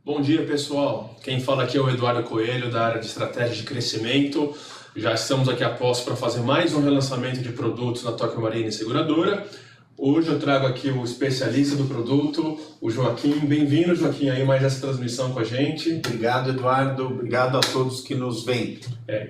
Bom dia, pessoal. Quem fala aqui é o Eduardo Coelho, da área de estratégia de crescimento. Já estamos aqui a posto para fazer mais um relançamento de produtos na Tóquio Marine Seguradora. Hoje eu trago aqui o especialista do produto, o Joaquim. Bem-vindo, Joaquim, aí mais essa transmissão com a gente. Obrigado, Eduardo. Obrigado a todos que nos veem.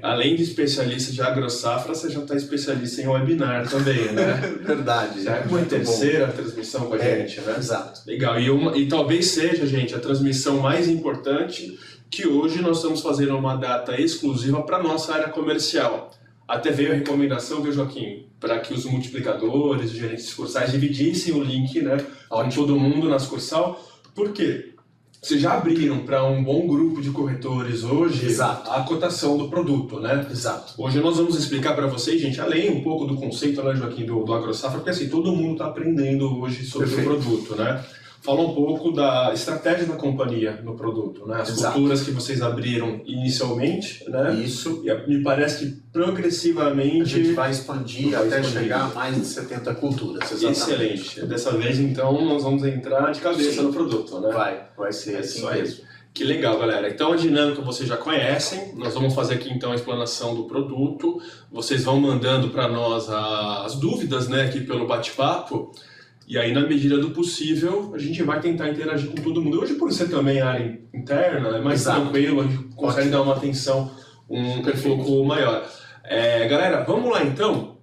Além de especialista de agrosafra, você já está especialista em webinar também, né? Verdade. Já é uma terceira transmissão com a gente, né? Exato. Legal. E talvez seja, gente, a transmissão mais importante, que hoje nós estamos fazendo uma data exclusiva para a nossa área comercial. Até veio a recomendação, viu, Joaquim, para que os multiplicadores, os gerentes de sucursais dividissem o link, né, para todo mundo na sucursal. Por quê? Vocês já abriram para um bom grupo de corretores hoje. Exato. A cotação do produto, né? Exato. Hoje nós vamos explicar para vocês, gente, além um pouco do conceito, né, Joaquim, do agrosafra, porque assim, todo mundo está aprendendo hoje sobre Perfeito. o produto, né? Fala um pouco da estratégia da companhia no produto, né? As Exato. culturas que vocês abriram inicialmente, né? Isso. E me parece que progressivamente... A gente vai expandir vai até expandir. chegar a mais de 70 culturas. Exatamente. Excelente. Dessa vez, então, nós vamos entrar de cabeça Sim. no produto, né? Vai ser É assim isso aí. mesmo. Que legal, galera. Então, a dinâmica vocês já conhecem. Nós vamos fazer aqui, então, a explanação do produto. Vocês vão mandando para nós as dúvidas, né, aqui pelo bate-papo. E aí, na medida do possível, a gente vai tentar interagir com todo mundo. Hoje, por ser também área interna, é mais Exato. tranquilo, a gente consegue Ótimo. dar uma atenção um pouco maior. Galera, vamos lá, então.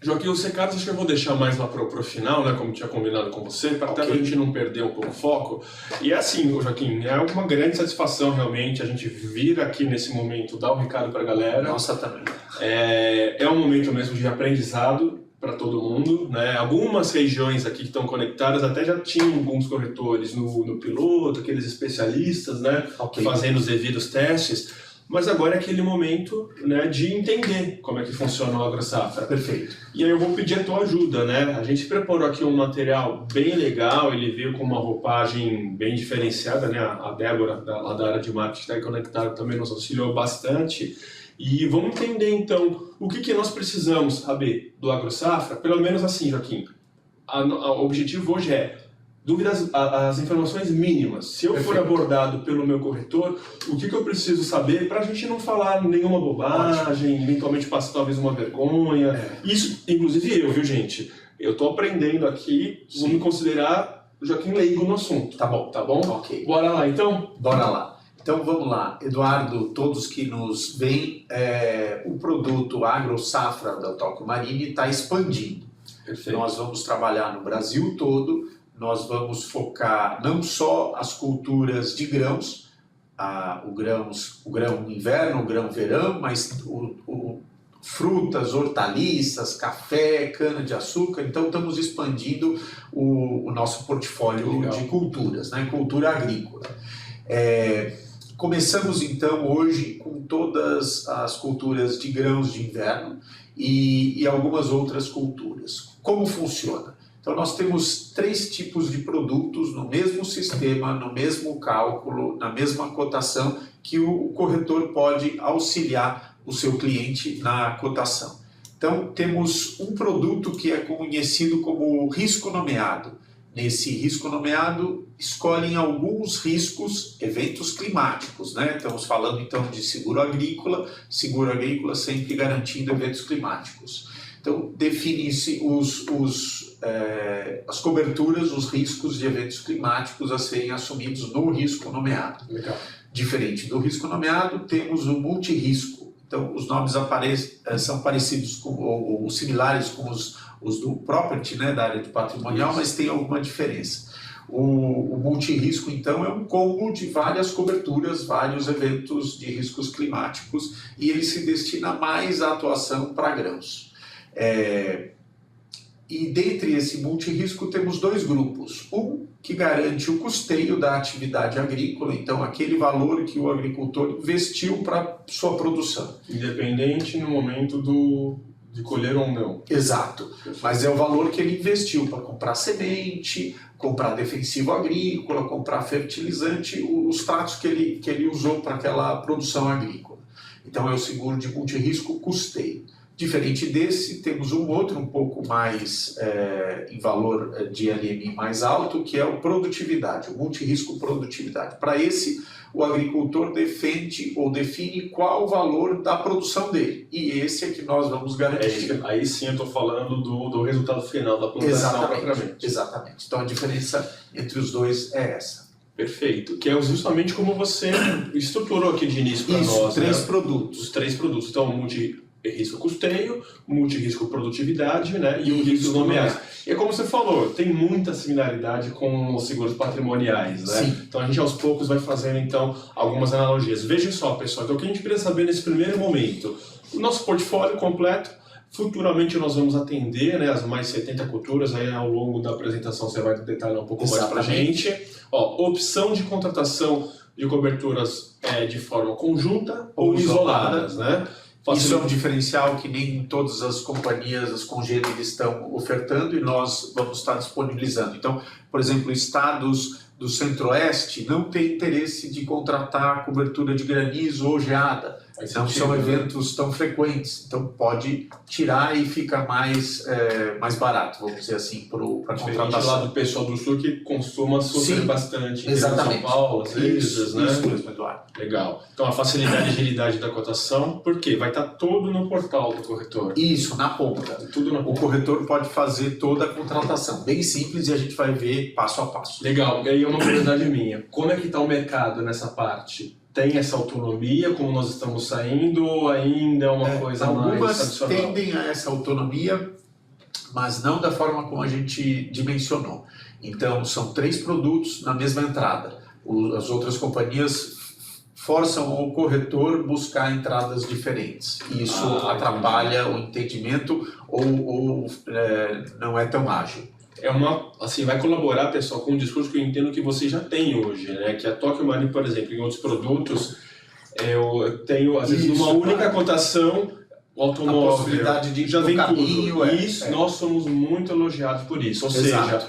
Joaquim, os recados acho que eu vou deixar mais lá pro final, né, como tinha combinado com você, para até a gente não perder um pouco o foco. E é assim, Joaquim, é uma grande satisfação realmente a gente vir aqui nesse momento, dar o recado para a galera. Nossa, também. É um momento mesmo de aprendizado para todo mundo, né? Algumas regiões aqui que estão conectadas até já tinham alguns corretores no piloto, aqueles especialistas, né, Ok. fazendo os devidos testes, mas agora é aquele momento, né, de entender como é que funciona o agrosafra. Perfeito. E aí eu vou pedir a tua ajuda, né? A gente preparou aqui um material bem legal, ele veio com uma roupagem bem diferenciada, né? A Débora, lá da área de marketing, está aí conectada, também nos auxiliou bastante. E vamos entender, então, o que nós precisamos saber do agrosafra, pelo menos assim, Joaquim. O objetivo hoje é dúvidas, as informações mínimas. Se eu for Perfeito. abordado pelo meu corretor, o que eu preciso saber para a gente não falar nenhuma bobagem, eventualmente passar talvez uma vergonha. Isso, inclusive eu, viu, gente? Eu estou aprendendo aqui, vou me considerar Joaquim leigo no assunto. Tá bom. Tá bom? Ok. Bora lá, então? Bora lá. Então vamos lá, Eduardo, todos que nos veem, o produto agrosafra da Tóquio Marine está expandindo. Perfeito. Nós vamos trabalhar no Brasil todo, nós vamos focar não só as culturas de grãos, o grão inverno, o grão verão, mas frutas, hortaliças, café, cana-de-açúcar. Então estamos expandindo o nosso portfólio Legal. de culturas, né? Cultura agrícola. Começamos então hoje com todas as culturas de grãos de inverno e algumas outras culturas. Como funciona? Então nós temos 3 tipos de produtos no mesmo sistema, no mesmo cálculo, na mesma cotação, que o corretor pode auxiliar o seu cliente na cotação. Então temos um produto que é conhecido como risco nomeado. Nesse risco nomeado, escolhem alguns riscos, eventos climáticos, né? Estamos falando então de seguro agrícola sempre garantindo eventos climáticos. Então definem-se as coberturas, os riscos de eventos climáticos a serem assumidos no risco nomeado. Legal. Diferente do risco nomeado, temos o multirisco. Então os nomes são parecidos ou similares com os do property, né, da área de patrimonial, mas tem alguma diferença. O multirisco, então, é um combo de várias coberturas, vários eventos de riscos climáticos, e ele se destina mais à atuação para grãos. E dentre esse multirisco temos 2 grupos. Um que garante o custeio da atividade agrícola, então aquele valor que o agricultor investiu para sua produção. Independente no momento de colher ou não. Exato, mas é o valor que ele investiu para comprar semente, comprar defensivo agrícola, comprar fertilizante, os tratos que ele usou para aquela produção agrícola. Então é o seguro de multirisco custeio. Diferente desse, temos um outro um pouco mais em valor de LMI mais alto, que é o produtividade, o multirisco produtividade. Para esse, o agricultor defende ou define qual o valor da produção dele. E esse é que nós vamos garantir. Aí sim eu estou falando do resultado final da plantação propriamente. Exatamente. Então a diferença entre os dois é essa. Perfeito. Que é justamente como você estruturou aqui de início para nós. Três produtos. Os três produtos. Então, multi-risco custeio, multi-risco produtividade, né, e o risco nomeais. E é como você falou, tem muita similaridade com os seguros patrimoniais, né? Sim. Então a gente aos poucos vai fazendo então algumas analogias. Veja só, pessoal, então o que a gente precisa saber nesse primeiro momento? O nosso portfólio completo, futuramente nós vamos atender, né, as mais 70 culturas, aí ao longo da apresentação você vai detalhar um pouco mais para a gente. Ó, opção de contratação de coberturas de forma conjunta ou isoladas, né? Isso é um diferencial que nem todas as companhias, as congêneres estão ofertando e nós vamos estar disponibilizando. Então, por exemplo, estados do Centro-Oeste não têm interesse de contratar cobertura de granizo ou geada. Não são eventos tão frequentes, então pode tirar e fica mais barato, vamos dizer assim, para a contratação. Lá do pessoal do Sul que costuma sofrer bastante em São Paulo, às vezes, né? Isso mesmo, Eduardo. Legal. Então a facilidade e agilidade da cotação, por quê? Vai estar tudo no portal do corretor. Isso, na ponta. Tudo na ponta. O corretor pode fazer toda a contratação, bem simples, e a gente vai ver passo a passo. Legal. E aí uma curiosidade minha, como é que está o mercado nessa parte? Tem essa autonomia, como nós estamos saindo, ou ainda é uma coisa mais tradicional? Algumas tendem a essa autonomia, mas não da forma como a gente dimensionou. Então, são 3 produtos na mesma entrada. As outras companhias forçam o corretor buscar entradas diferentes. Isso atrapalha o entendimento ou não é tão ágil. Vai colaborar, pessoal, com um discurso que eu entendo que você já tem hoje, né? Que a Tokio Marine, por exemplo, em outros produtos, eu tenho, às vezes, numa única cotação, o automóvel a possibilidade de já vem caminho, tudo. Nós somos muito elogiados por isso. Ou seja,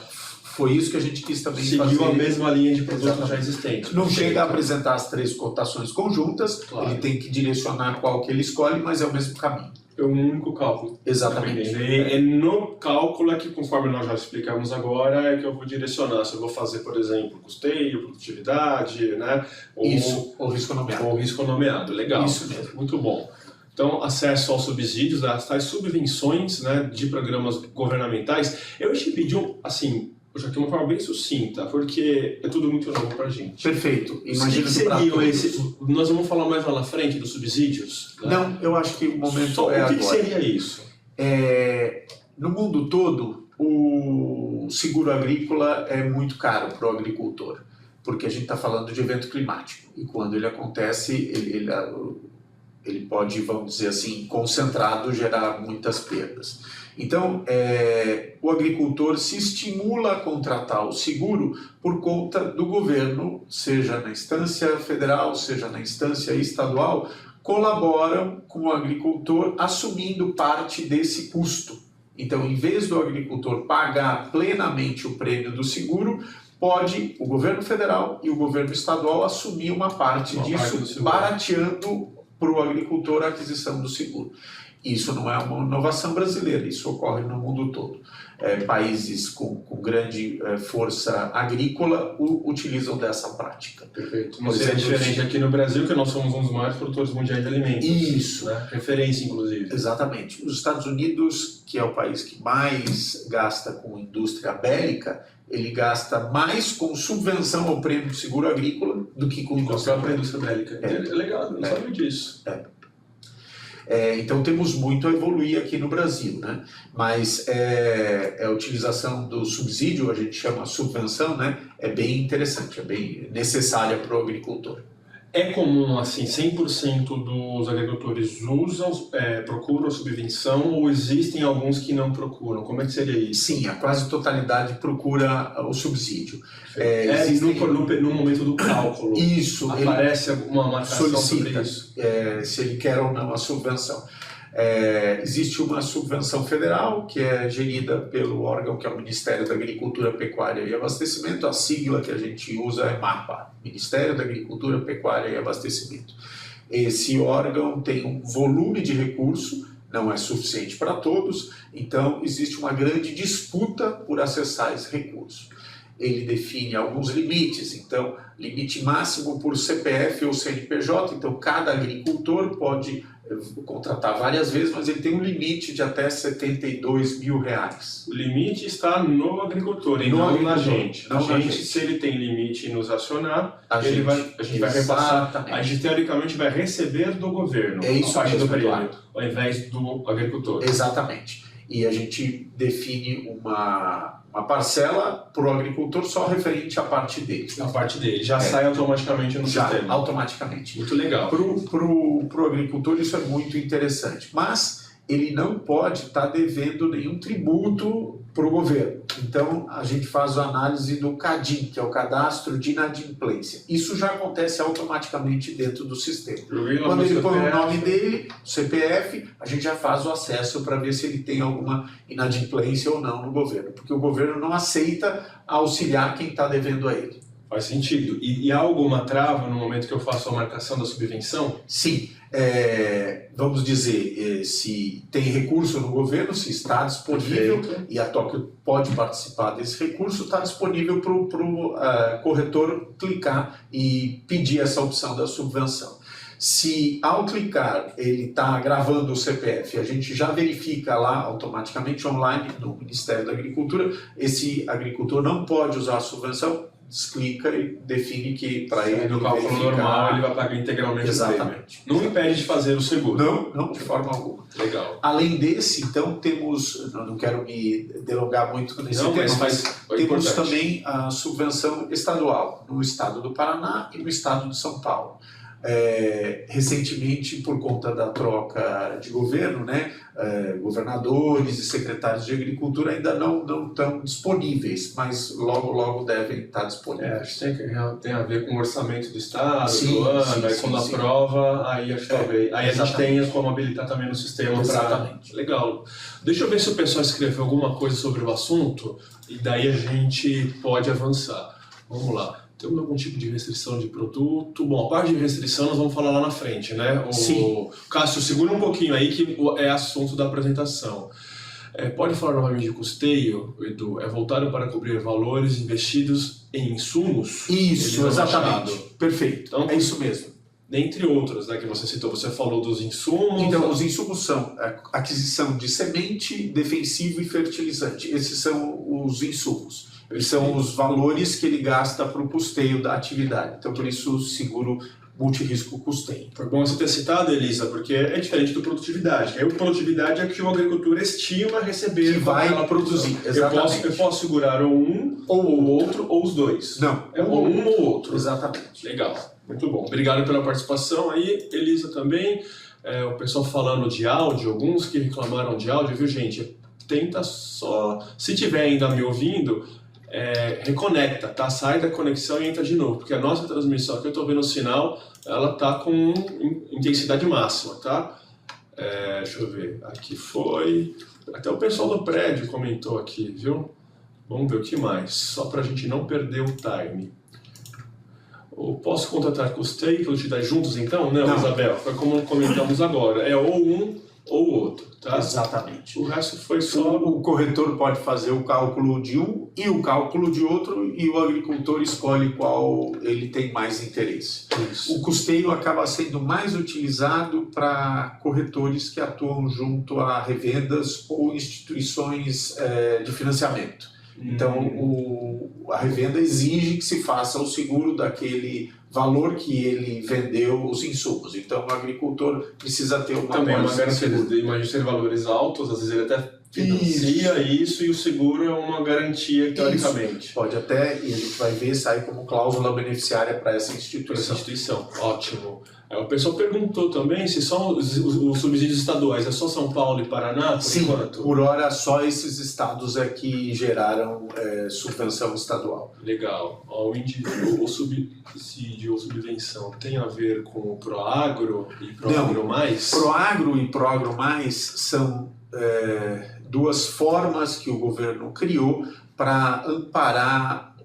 foi isso que a gente quis também seguiu fazer. A mesma linha de produtos já existentes. Não chega a apresentar as 3 cotações conjuntas, ele tem que direcionar qual que ele escolhe, mas é o mesmo caminho. É um único cálculo. Exatamente. E no cálculo que, conforme nós já explicamos agora, é que eu vou direcionar. Se eu vou fazer, por exemplo, custeio, produtividade, né? Ou risco nomeado. Ou risco nomeado. Legal. Isso mesmo. Muito bom. Então, acesso aos subsídios, às tais subvenções, né, de programas governamentais. Eu te pedi, assim, já que uma forma bem sucinta, porque é tudo muito novo pra gente. Perfeito. Imagina que seriam esse. Nós vamos falar mais lá na frente dos subsídios? Né? Não, eu acho que o momento é agora. O que seria isso? No mundo todo, o seguro agrícola é muito caro para o agricultor, porque a gente está falando de evento climático. E quando ele acontece, ele pode, vamos dizer assim, concentrado, gerar muitas perdas. Então, o agricultor se estimula a contratar o seguro por conta do governo, seja na instância federal, seja na instância estadual, colaboram com o agricultor assumindo parte desse custo. Então, em vez do agricultor pagar plenamente o prêmio do seguro, pode o governo federal e o governo estadual assumir uma parte disso, barateando para o agricultor a aquisição do seguro. Isso não é uma inovação brasileira, isso ocorre no mundo todo. Países com grande força agrícola utilizam dessa prática. Perfeito. Não seria diferente aqui no Brasil, que nós somos um dos maiores produtores mundiais de alimentos. Isso. Né? Referência, inclusive. Exatamente. Os Estados Unidos, que é o país que mais gasta com indústria bélica, ele gasta mais com subvenção ao prêmio de seguro agrícola do que com indústria bélica. É legal, não sabia disso. Então temos muito a evoluir aqui no Brasil, né? Mas a utilização do subsídio, a gente chama subvenção, né? É bem interessante, é bem necessária para o agricultor. É comum, assim, 100% dos agricultores procuram a subvenção ou existem alguns que não procuram? Como é que seria isso? Sim, a quase totalidade procura o subsídio. No momento do cálculo, isso, aparece alguma marcação sobre isso? Se ele quer ou não a subvenção. Existe uma subvenção federal que é gerida pelo órgão que é o Ministério da Agricultura, Pecuária e Abastecimento. A sigla que a gente usa é MAPA, Ministério da Agricultura, Pecuária e Abastecimento. Esse órgão tem um volume de recurso não é suficiente para todos, então existe uma grande disputa por acessar esse recurso. Ele define alguns limites, então limite máximo por CPF ou CNPJ, então cada agricultor pode contratar várias vezes, mas ele tem um limite de até R$72 mil. O limite está no agricultor e não na gente. Não na gente. Se ele tem limite em nos acionar, a gente vai Exatamente. repassar, a gente teoricamente vai receber do governo, É isso a partir mesmo, do prêmio, Eduardo. ao invés do agricultor. Exatamente. E a gente define uma parcela para o agricultor só referente à parte dele. A parte dele já sai automaticamente no sistema. Automaticamente. Muito legal. Para o agricultor isso é muito interessante, mas ele não pode estar devendo nenhum tributo para o governo. Então a gente faz a análise do CADIM, que é o Cadastro de Inadimplência. Isso já acontece automaticamente dentro do sistema. Quando ele põe o nome dele, o CPF, a gente já faz o acesso para ver se ele tem alguma inadimplência ou não no governo, porque o governo não aceita auxiliar quem está devendo a ele. Faz sentido. E há alguma trava no momento que eu faço a marcação da subvenção? Sim. Vamos dizer, se tem recurso no governo, se está disponível, e a Tóquio pode participar desse recurso, está disponível para o corretor clicar e pedir essa opção da subvenção. Se ao clicar ele está gravando o CPF, a gente já verifica lá automaticamente online no Ministério da Agricultura, esse agricultor não pode usar a subvenção, desclica e define que para ele no cálculo normal ele vai pagar integralmente. Exatamente. Não impede de fazer o seguro. Não, de forma alguma. Legal. Além desse, então, temos, não quero me delongar muito nesse tema, mas temos também a subvenção estadual no estado do Paraná e no estado de São Paulo. Recentemente, por conta da troca de governo, governadores e secretários de agricultura ainda não estão disponíveis, mas logo devem estar disponíveis. Acho que tem a ver com o orçamento do estado, do ano, aí quando aprova, aí acho que talvez. Aí a gente tenha como habilitar também no sistema para. Legal. Deixa eu ver se o pessoal escreveu alguma coisa sobre o assunto e daí a gente pode avançar. Vamos lá. Temos algum tipo de restrição de produto? Bom, a parte de restrição nós vamos falar lá na frente, né? Sim. Cássio, segura um pouquinho aí que é assunto da apresentação. Pode falar novamente de custeio, Edu? É voltado para cobrir valores investidos em insumos? Isso, exatamente. Perfeito. Então, é isso mesmo. Dentre outros, né, que você citou, você falou dos insumos. Então, os insumos são aquisição de semente, defensivo e fertilizante. Esses são os insumos. Eles são os valores que ele gasta para o custeio da atividade. Então, por isso, o seguro multirrisco custeio. Foi bom você ter citado, Elisa, porque é diferente do produtividade. Aí, o produtividade é que o agricultor estima receber. Que vai produzir, exatamente. Eu posso segurar ou um, ou o outro, ou os dois. Não. Ou um ou outro. Exatamente. Legal. Muito bom. Obrigado pela participação aí, Elisa também. O pessoal falando de áudio, alguns que reclamaram de áudio, viu, gente? Tenta só... Se tiver ainda me ouvindo... reconecta, tá? Sai da conexão e entra de novo, porque a nossa transmissão que eu estou vendo o sinal, ela tá com intensidade máxima, tá? Deixa eu ver, aqui foi, até o pessoal do prédio comentou aqui, viu? Vamos ver o que mais, só para a gente não perder o time. Posso contratar custeio e produtividade juntos então? Não, Isabel, foi como comentamos agora, ou um ou outro, tá? Exatamente. O resto foi só... O corretor pode fazer o cálculo de um e o cálculo de outro e o agricultor escolhe qual ele tem mais interesse. Isso. O custeio acaba sendo mais utilizado para corretores que atuam junto a revendas ou instituições de financiamento. Então, a revenda exige que se faça o seguro daquele valor que ele vendeu os insumos. Então, o agricultor precisa ter uma garantia. Imagina ser valores altos, às vezes ele até financia isso e o seguro é uma garantia, teoricamente. Isso. Pode até, e a gente vai ver, sair como cláusula beneficiária para essa instituição. Ótimo. O pessoal perguntou também se só os subsídios estaduais, é só São Paulo e Paraná? Por Sim, enquanto? Por hora só esses estados é que geraram subvenção estadual. Legal. O subsídio ou subvenção tem a ver com o Proagro e Proagro Mais? Proagro e Proagro Mais são duas formas que o governo criou para amparar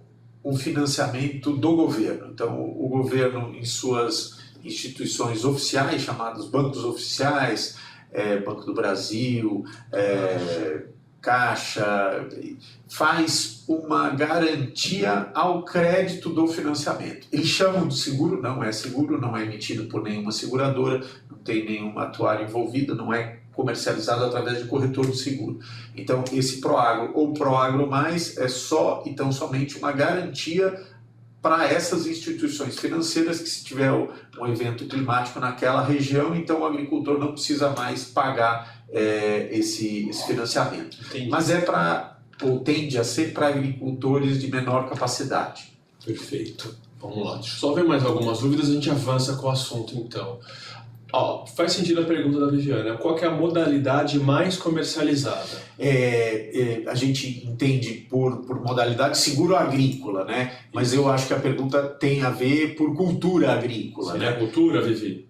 o financiamento do governo. Então, o governo, em suas instituições oficiais, chamadas bancos oficiais, Banco do Brasil, Caixa, faz uma garantia ao crédito do financiamento. Eles chamam de seguro, não é emitido por nenhuma seguradora, não tem nenhum atuário envolvido, não é comercializado através de corretor de seguro. Então, esse Proagro ou Proagro Mais é só e tão somente uma garantia para essas instituições financeiras que, se tiver um evento climático naquela região, então o agricultor não precisa mais pagar esse financiamento. Entendi. Mas ou tende a ser para agricultores de menor capacidade. Perfeito. Vamos lá. Deixa eu só ver mais algumas dúvidas, a gente avança com o assunto então. Faz sentido a pergunta da Viviane. Qual que é a modalidade mais comercializada? A gente entende por modalidade seguro agrícola, né? Mas eu acho que a pergunta tem a ver por cultura agrícola. Seria né? a cultura, Vivi?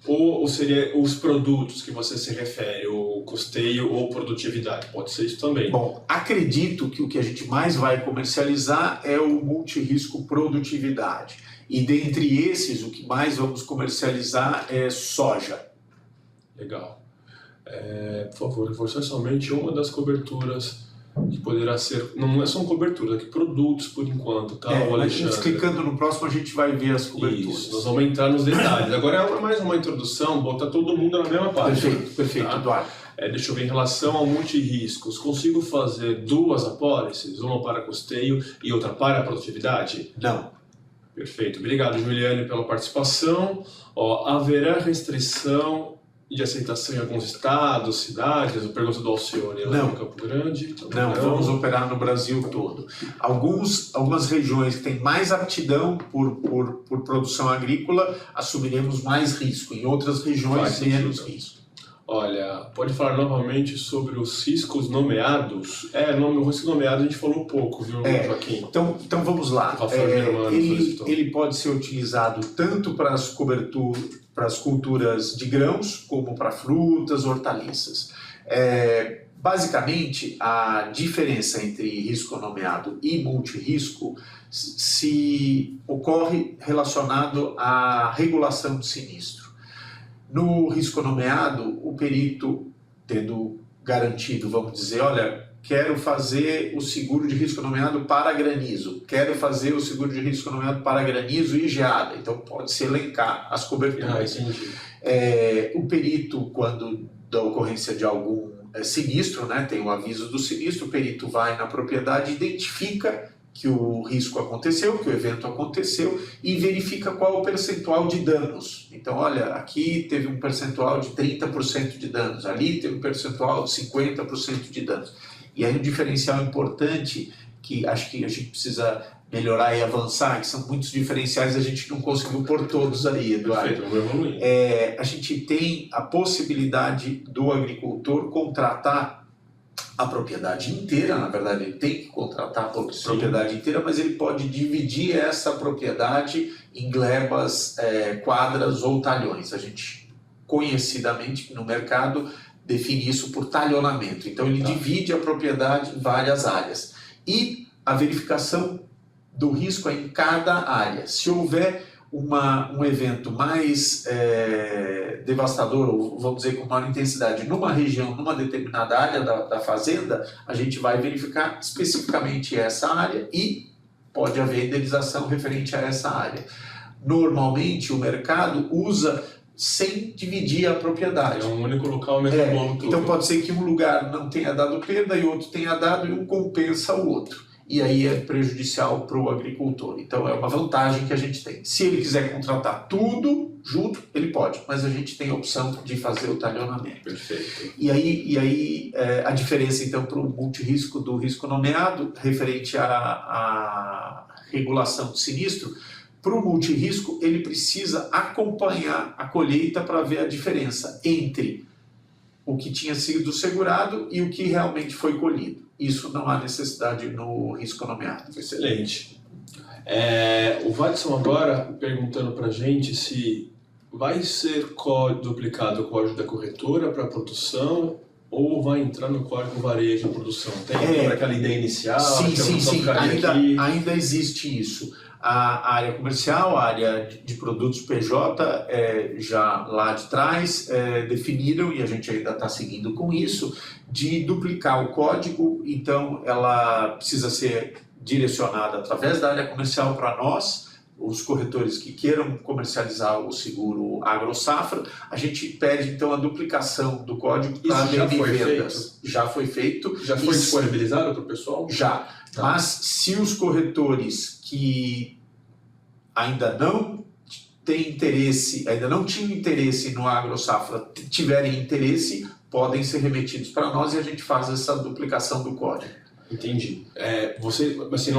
Ou seria os produtos que você se refere, o custeio ou produtividade? Pode ser isso também. Bom, acredito que o que a gente mais vai comercializar é o multirrisco produtividade. E dentre esses, o que mais vamos comercializar é soja. Legal. Por favor, reforçar somente uma das coberturas que poderá ser... Não são coberturas, aqui produtos por enquanto, tá, Alexandre? Clicando no próximo a gente vai ver as coberturas. Isso, nós vamos entrar nos detalhes. Agora é mais uma introdução, botar todo mundo na mesma página. Perfeito, tá? Eduardo. Deixa eu ver, em relação ao multirriscos, consigo fazer duas apólices, uma para custeio e outra para a produtividade? Não. Perfeito. Obrigado, Juliane, pela participação. Haverá restrição de aceitação em alguns estados, cidades? A pergunta do Alcione lá em Campo Grande. Não, vamos operar no Brasil todo. Algumas regiões que têm mais aptidão por produção agrícola, assumiremos mais risco. Em outras regiões, menos risco. Olha, pode falar novamente sobre os riscos nomeados? O risco nomeado a gente falou pouco, viu, Joaquim? Então vamos lá. Ele pode ser utilizado tanto para as culturas de grãos, como para frutas, hortaliças. Basicamente, a diferença entre risco nomeado e multirrisco se ocorre relacionado à regulação de sinistro. No risco nomeado, o perito, tendo garantido, vamos dizer, olha, quero fazer o seguro de risco nomeado para granizo, quero fazer o seguro de risco nomeado para granizo e geada, então pode-se elencar as coberturas. O perito, quando da ocorrência de algum sinistro, né, tem um aviso do sinistro, o perito vai na propriedade, identifica que o risco aconteceu, que o evento aconteceu e verifica qual é o percentual de danos. Então, olha, aqui teve um percentual de 30% de danos, ali teve um percentual de 50% de danos. E aí um diferencial importante que acho que a gente precisa melhorar e avançar, que são muitos diferenciais, a gente não conseguiu pôr todos aí, Eduardo. Perfeito, a gente tem a possibilidade do agricultor contratar a propriedade inteira, na verdade ele tem que contratar a propriedade inteira, mas ele pode dividir essa propriedade em glebas, quadras ou talhões. A gente, conhecidamente no mercado, define isso por talhonamento. Então ele divide a propriedade em várias áreas. E a verificação do risco é em cada área. Se houver um evento mais devastador, ou vamos dizer com maior intensidade, numa região, numa determinada área da fazenda, a gente vai verificar especificamente essa área e pode haver indenização referente a essa área. Normalmente o mercado usa sem dividir a propriedade. É um único local, mesmo bolo. Então pode ser que um lugar não tenha dado perda e outro tenha dado e um compensa o outro. E aí é prejudicial para o agricultor. Então é uma vantagem que a gente tem. Se ele quiser contratar tudo junto, ele pode, mas a gente tem a opção de fazer o talhonamento. Perfeito. E aí a diferença então para o multirrisco do risco nomeado, referente à regulação de sinistro, para o multirrisco ele precisa acompanhar a colheita para ver a diferença entre o que tinha sido segurado e o que realmente foi colhido. Isso não há necessidade no risco nomeado. Excelente. O Watson agora perguntando para a gente se vai ser duplicado o código da corretora para a produção ou vai entrar no código varejo de produção. Tem para aquela ideia inicial? Sim. Ainda existe isso. A área comercial, a área de produtos PJ, já lá de trás, definiram, e a gente ainda está seguindo com isso, de duplicar o código, então ela precisa ser direcionada através da área comercial para nós, os corretores que queiram comercializar o seguro AgroSafra. A gente pede então a duplicação do código para vendas. Já foi feito. Já foi disponibilizado para o pessoal? Já. Tá. Mas se os corretores que ainda não têm interesse, ainda não tinham interesse no AgroSafra, tiverem interesse, podem ser remetidos para nós e a gente faz essa duplicação do código. Entendi. Você, assim,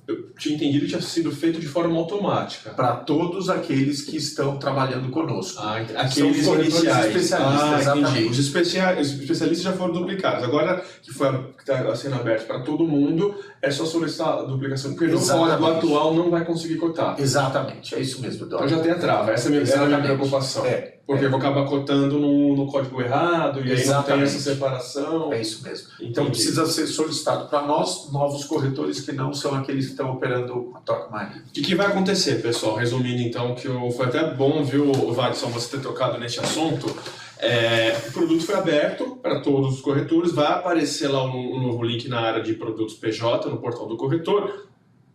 eu tinha entendido que tinha sido feito de forma automática. Para todos aqueles que estão trabalhando conosco. Aqueles iniciais. Especialistas, entendi. Os especialistas já foram duplicados. Agora que está sendo aberto para todo mundo, é só solicitar a duplicação, porque no código atual não vai conseguir cotar. Exatamente, é isso mesmo, Eduardo. Então já tem a trava, essa é a minha preocupação. Porque eu vou acabar cotando no código errado e aí não tem essa separação. É isso mesmo. Então precisa ser solicitado para nós, novos corretores que não são aqueles que estão operando com a Toque Maria. O que vai acontecer, pessoal? Resumindo então, foi até bom, viu, Watson, você ter tocado nesse assunto. O produto foi aberto para todos os corretores, vai aparecer lá um novo link na área de produtos PJ, no portal do corretor.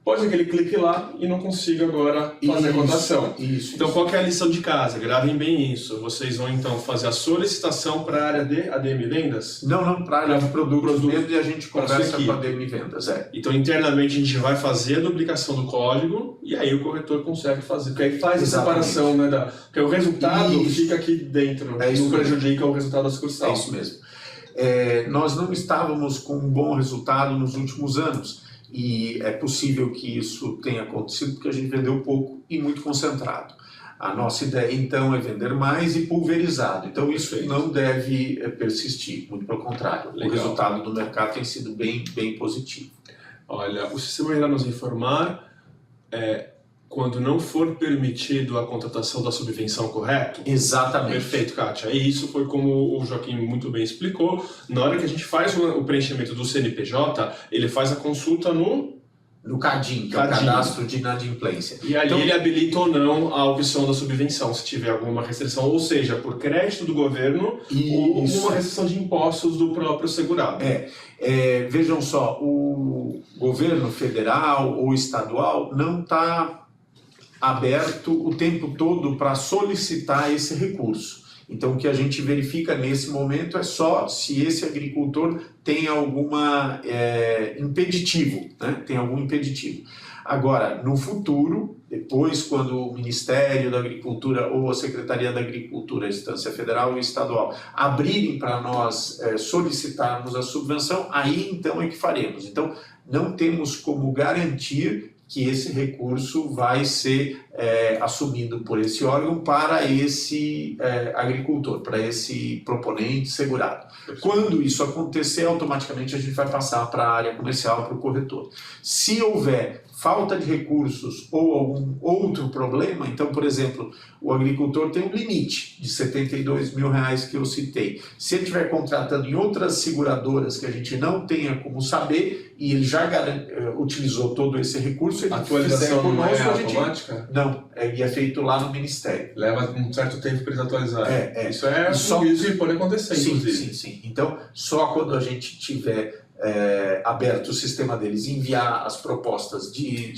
Pode ser que ele clique lá e não consiga agora fazer a cotação. Então, qual que é a lição de casa? Gravem bem isso. Vocês vão, então, fazer a solicitação para a área de ADM Vendas? Não, para a área de produtos mesmo, e a gente conversa com a ADM Vendas. Então, internamente, a gente vai fazer a duplicação do código e aí o corretor consegue fazer. Porque aí faz a separação, né? Porque o resultado fica aqui dentro. Não prejudica o resultado da sucursal. É isso mesmo. Nós não estávamos com um bom resultado nos últimos anos. E é possível que isso tenha acontecido porque a gente vendeu pouco e muito concentrado. A nossa ideia, então, é vender mais e pulverizado. Então, isso não deve persistir, muito pelo contrário. O resultado do mercado tem sido bem positivo. Olha, o sistema irá nos informar quando não for permitido a contratação da subvenção, correto? Exatamente. Perfeito, Kátia. E isso foi como o Joaquim muito bem explicou. Na hora que a gente faz o preenchimento do CNPJ, ele faz a consulta no CADIM, que é o Cadastro de Inadimplência. E ali ele habilita ou não a opção da subvenção, se tiver alguma restrição, ou seja, por crédito do governo ou uma restrição de impostos do próprio segurado. Vejam só, o governo federal ou estadual não está aberto o tempo todo para solicitar esse recurso. Então, o que a gente verifica nesse momento é só se esse agricultor tem alguma impeditivo, né? Tem algum impeditivo. Agora, no futuro, depois, quando o Ministério da Agricultura ou a Secretaria da Agricultura, a instância federal e estadual, abrirem para nós solicitarmos a subvenção, aí então é que faremos. Então, não temos como garantir que esse recurso vai ser assumido por esse órgão para esse agricultor, para esse proponente segurado. Quando isso acontecer, automaticamente a gente vai passar para a área comercial, para o corretor. Se houver falta de recursos ou algum outro problema, então, por exemplo, o agricultor tem um limite de R$72 mil que eu citei. Se ele estiver contratando em outras seguradoras que a gente não tenha como saber e ele já utilizou todo esse recurso, ele atualização não é automática? Não, é feito lá no Ministério. Leva um certo tempo para eles atualizarem. Isso é isso pode acontecer, inclusive. Sim. Então, só quando a gente tiver aberto o sistema deles e enviar as propostas de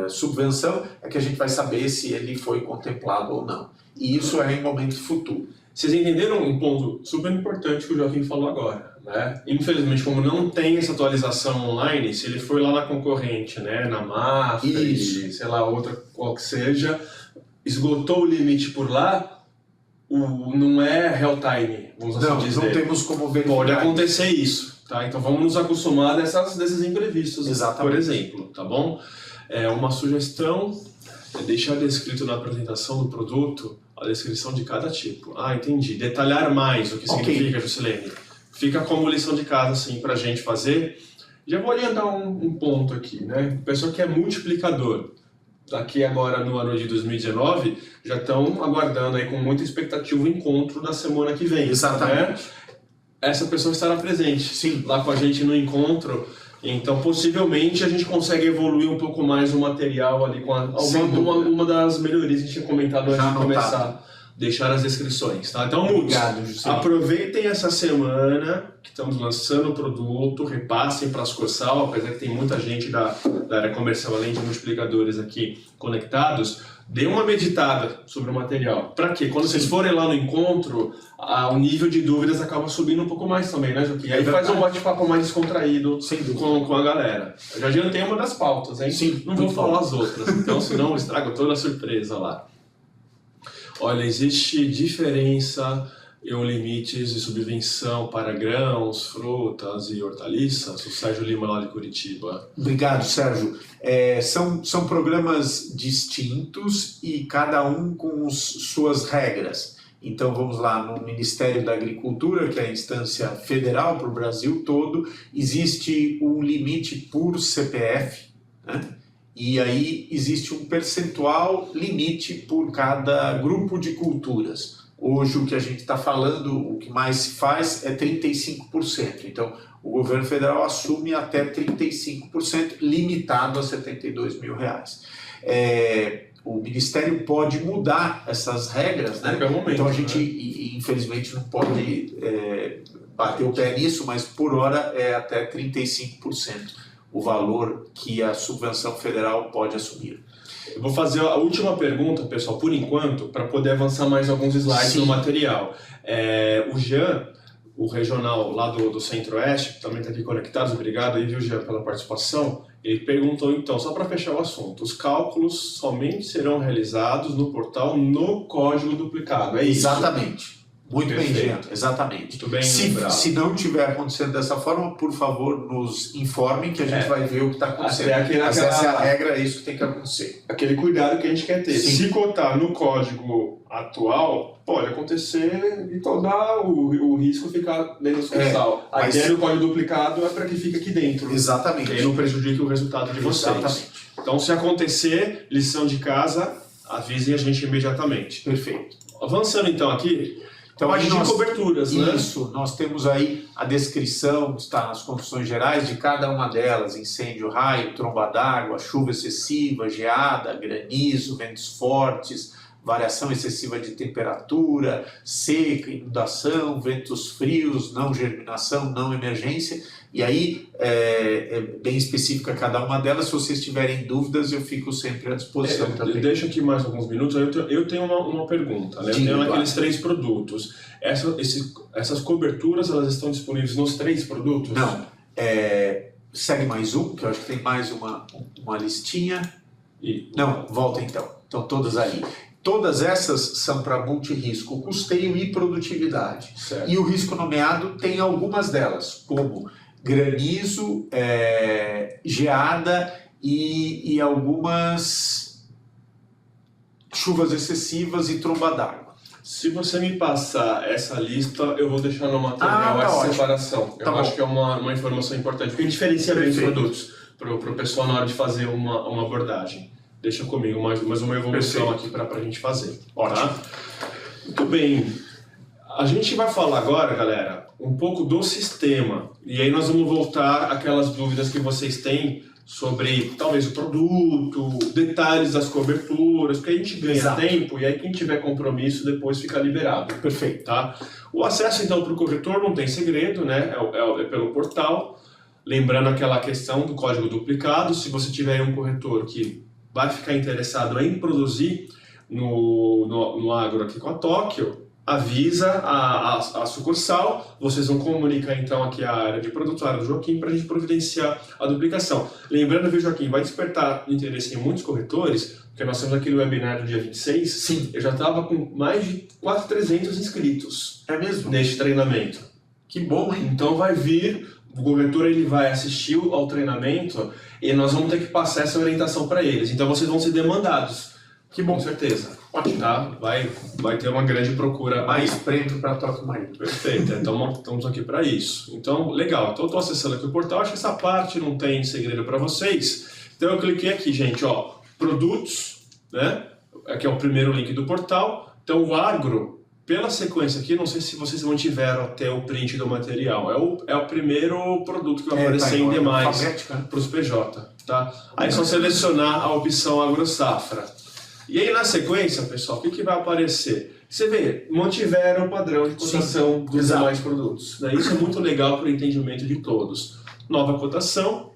subvenção é que a gente vai saber se ele foi contemplado ou não. E isso é em momento futuro. Vocês entenderam um ponto super importante que o Joaquim falou agora, né? Infelizmente, como não tem essa atualização online, se ele for lá na concorrente, né, na Mafre, sei lá, outra qual que seja, esgotou o limite por lá, não é real time, vamos assim dizer. Não temos como verificar. Pode acontecer isso. Tá, então vamos nos acostumar desses imprevistos, exatamente, por exemplo, tá bom? Uma sugestão é deixar descrito na apresentação do produto a descrição de cada tipo. Entendi. Detalhar mais o que significa, Jusilene. Fica como lição de casa, assim, pra gente fazer. Já vou adiantar um ponto aqui, né? Pessoa que é multiplicador, daqui agora no ano de 2019, já estão aguardando aí com muita expectativa o encontro da semana que vem. Exatamente. Né? Essa pessoa estará presente lá com a gente no encontro Então, possivelmente, a gente consegue evoluir um pouco mais o material ali com uma das melhorias que a gente tinha comentado antes de começar. Deixar as descrições, tá? Então, obrigado, José. Aproveitem essa semana que estamos lançando o produto, repassem para a sucursal, apesar que tem muita gente da área comercial, além de multiplicadores aqui conectados, dê uma meditada sobre o material. Para quê? Quando vocês forem lá no encontro, o nível de dúvidas acaba subindo um pouco mais também, né, Joaquim? Aí faz um bate-papo mais descontraído com a galera. Eu já adiantei uma das pautas, hein? Sim, não vou falar as outras, então senão eu estrago toda a surpresa lá. Olha, existe diferença ou limites de subvenção para grãos, frutas e hortaliças? O Sérgio Lima, lá de Curitiba. Obrigado, Sérgio. São programas distintos e cada um com suas regras. Então, vamos lá, no Ministério da Agricultura, que é a instância federal para o Brasil todo, existe um limite por CPF, né? E aí existe um percentual limite por cada grupo de culturas. Hoje o que a gente está falando, o que mais se faz é 35%. Então o governo federal assume até 35%, limitado a R$72 mil. O Ministério pode mudar essas regras, né? Então a gente, infelizmente, não pode bater o pé nisso, mas por hora é até 35%. O valor que a subvenção federal pode assumir. Eu vou fazer a última pergunta, pessoal, por enquanto, para poder avançar mais alguns slides no material. O Jean, o regional lá do Centro-Oeste, também está aqui conectado, obrigado aí, viu, Jean, pela participação. Ele perguntou, então, só para fechar o assunto, os cálculos somente serão realizados no portal no código duplicado, é isso? Exatamente. Muito bem, Jean, exatamente. Muito bem, se não estiver acontecendo dessa forma, por favor, nos informem que a gente vai ver o que está acontecendo. Mas essa é a regra, é isso que tem que acontecer. Aquele cuidado que a gente quer ter. Sim. Se cotar no código atual, pode acontecer e tornar o risco ficar dentro do sucursal. A ideia do código duplicado é para que fique aqui dentro. Exatamente. E aí não prejudique o resultado de vocês. Exatamente. Então, se acontecer, lição de casa, avisem a gente imediatamente. Perfeito. Avançando então aqui... Então, de coberturas, né? Isso, nós temos aí a descrição, que está nas condições gerais de cada uma delas: incêndio, raio, tromba d'água, chuva excessiva, geada, granizo, ventos fortes, variação excessiva de temperatura, seca, inundação, ventos frios, não germinação, não emergência. E aí, é bem específica cada uma delas. Se vocês tiverem dúvidas, eu fico sempre à disposição também. Deixa aqui mais alguns minutos. Eu tenho uma pergunta. Né? Eu tenho aqueles 3 produtos. Essas coberturas, elas estão disponíveis nos 3 produtos? Não. Segue mais um, que eu acho que tem mais uma listinha. Não, volta então. Estão todas aí. Todas essas são para multirrisco, custeio e produtividade. Certo. E o risco nomeado tem algumas delas, como granizo, geada e algumas chuvas excessivas e tromba d'água. Se você me passar essa lista, eu vou deixar no material essa ótimo. Separação. Eu acho que é uma informação importante, porque diferencia bem os produtos para o pessoal na hora de fazer uma abordagem. Deixa comigo mais uma evolução aqui para a gente fazer. Ótimo. Tá? Muito bem. A gente vai falar agora, galera, um pouco do sistema. E aí nós vamos voltar àquelas dúvidas que vocês têm sobre talvez o produto, detalhes das coberturas, porque a gente ganha tempo e aí quem tiver compromisso depois fica liberado. Perfeito. Tá? O acesso então para o corretor não tem segredo, né? É pelo portal. Lembrando aquela questão do código duplicado, se você tiver um corretor que vai ficar interessado em produzir no agro aqui com a Tóquio, avisa a sucursal, vocês vão comunicar então aqui a área de produto, a área do Joaquim, para a gente providenciar a duplicação. Lembrando, viu, Joaquim, vai despertar interesse em muitos corretores, porque nós temos aquele webinar do dia 26, Sim. Eu já estava com mais de quase 300 inscritos. É mesmo? Neste treinamento. Que bom, hein? Então vai vir, o corretor ele vai assistir ao treinamento e nós vamos ter que passar essa orientação para eles. Então vocês vão ser demandados. Que bom. Com certeza. Ótimo. Tá? Vai ter uma grande procura. Mais prêmio para a Tóquio Marine. Perfeito. Então estamos aqui para isso. Então, legal. Então eu estou acessando aqui o portal. Acho que essa parte não tem segredo para vocês. Então eu cliquei aqui, gente. Produtos, né? Aqui é o primeiro link do portal. Então o agro pela sequência aqui, não sei se vocês mantiveram até o print do material. É o primeiro produto que vai aparecer em demais para os PJ. Tá? Aí é só selecionar a opção AgroSafra. E aí na sequência, pessoal, o que vai aparecer? Você vê, mantiveram o padrão de cotação dos demais produtos. Né? Isso é muito legal para o entendimento de todos. Nova cotação,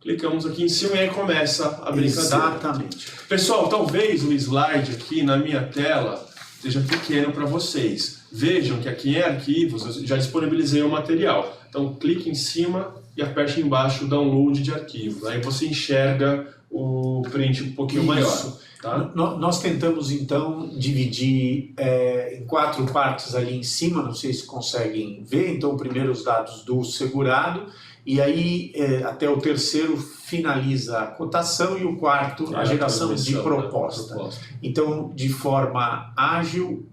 clicamos aqui em cima e aí começa a brincadeira. Exatamente. Pessoal, talvez o slide aqui na minha tela seja pequeno para vocês. Vejam que aqui em arquivos eu já disponibilizei o material. Então clique em cima e aperte embaixo o download de arquivo. Aí você enxerga o print um pouquinho maior. Tá? Nós tentamos então dividir em 4 partes ali em cima, não sei se conseguem ver. Então primeiro os dados do segurado, e aí até o terceiro finaliza a cotação e o quarto a geração de proposta. Então de forma ágil,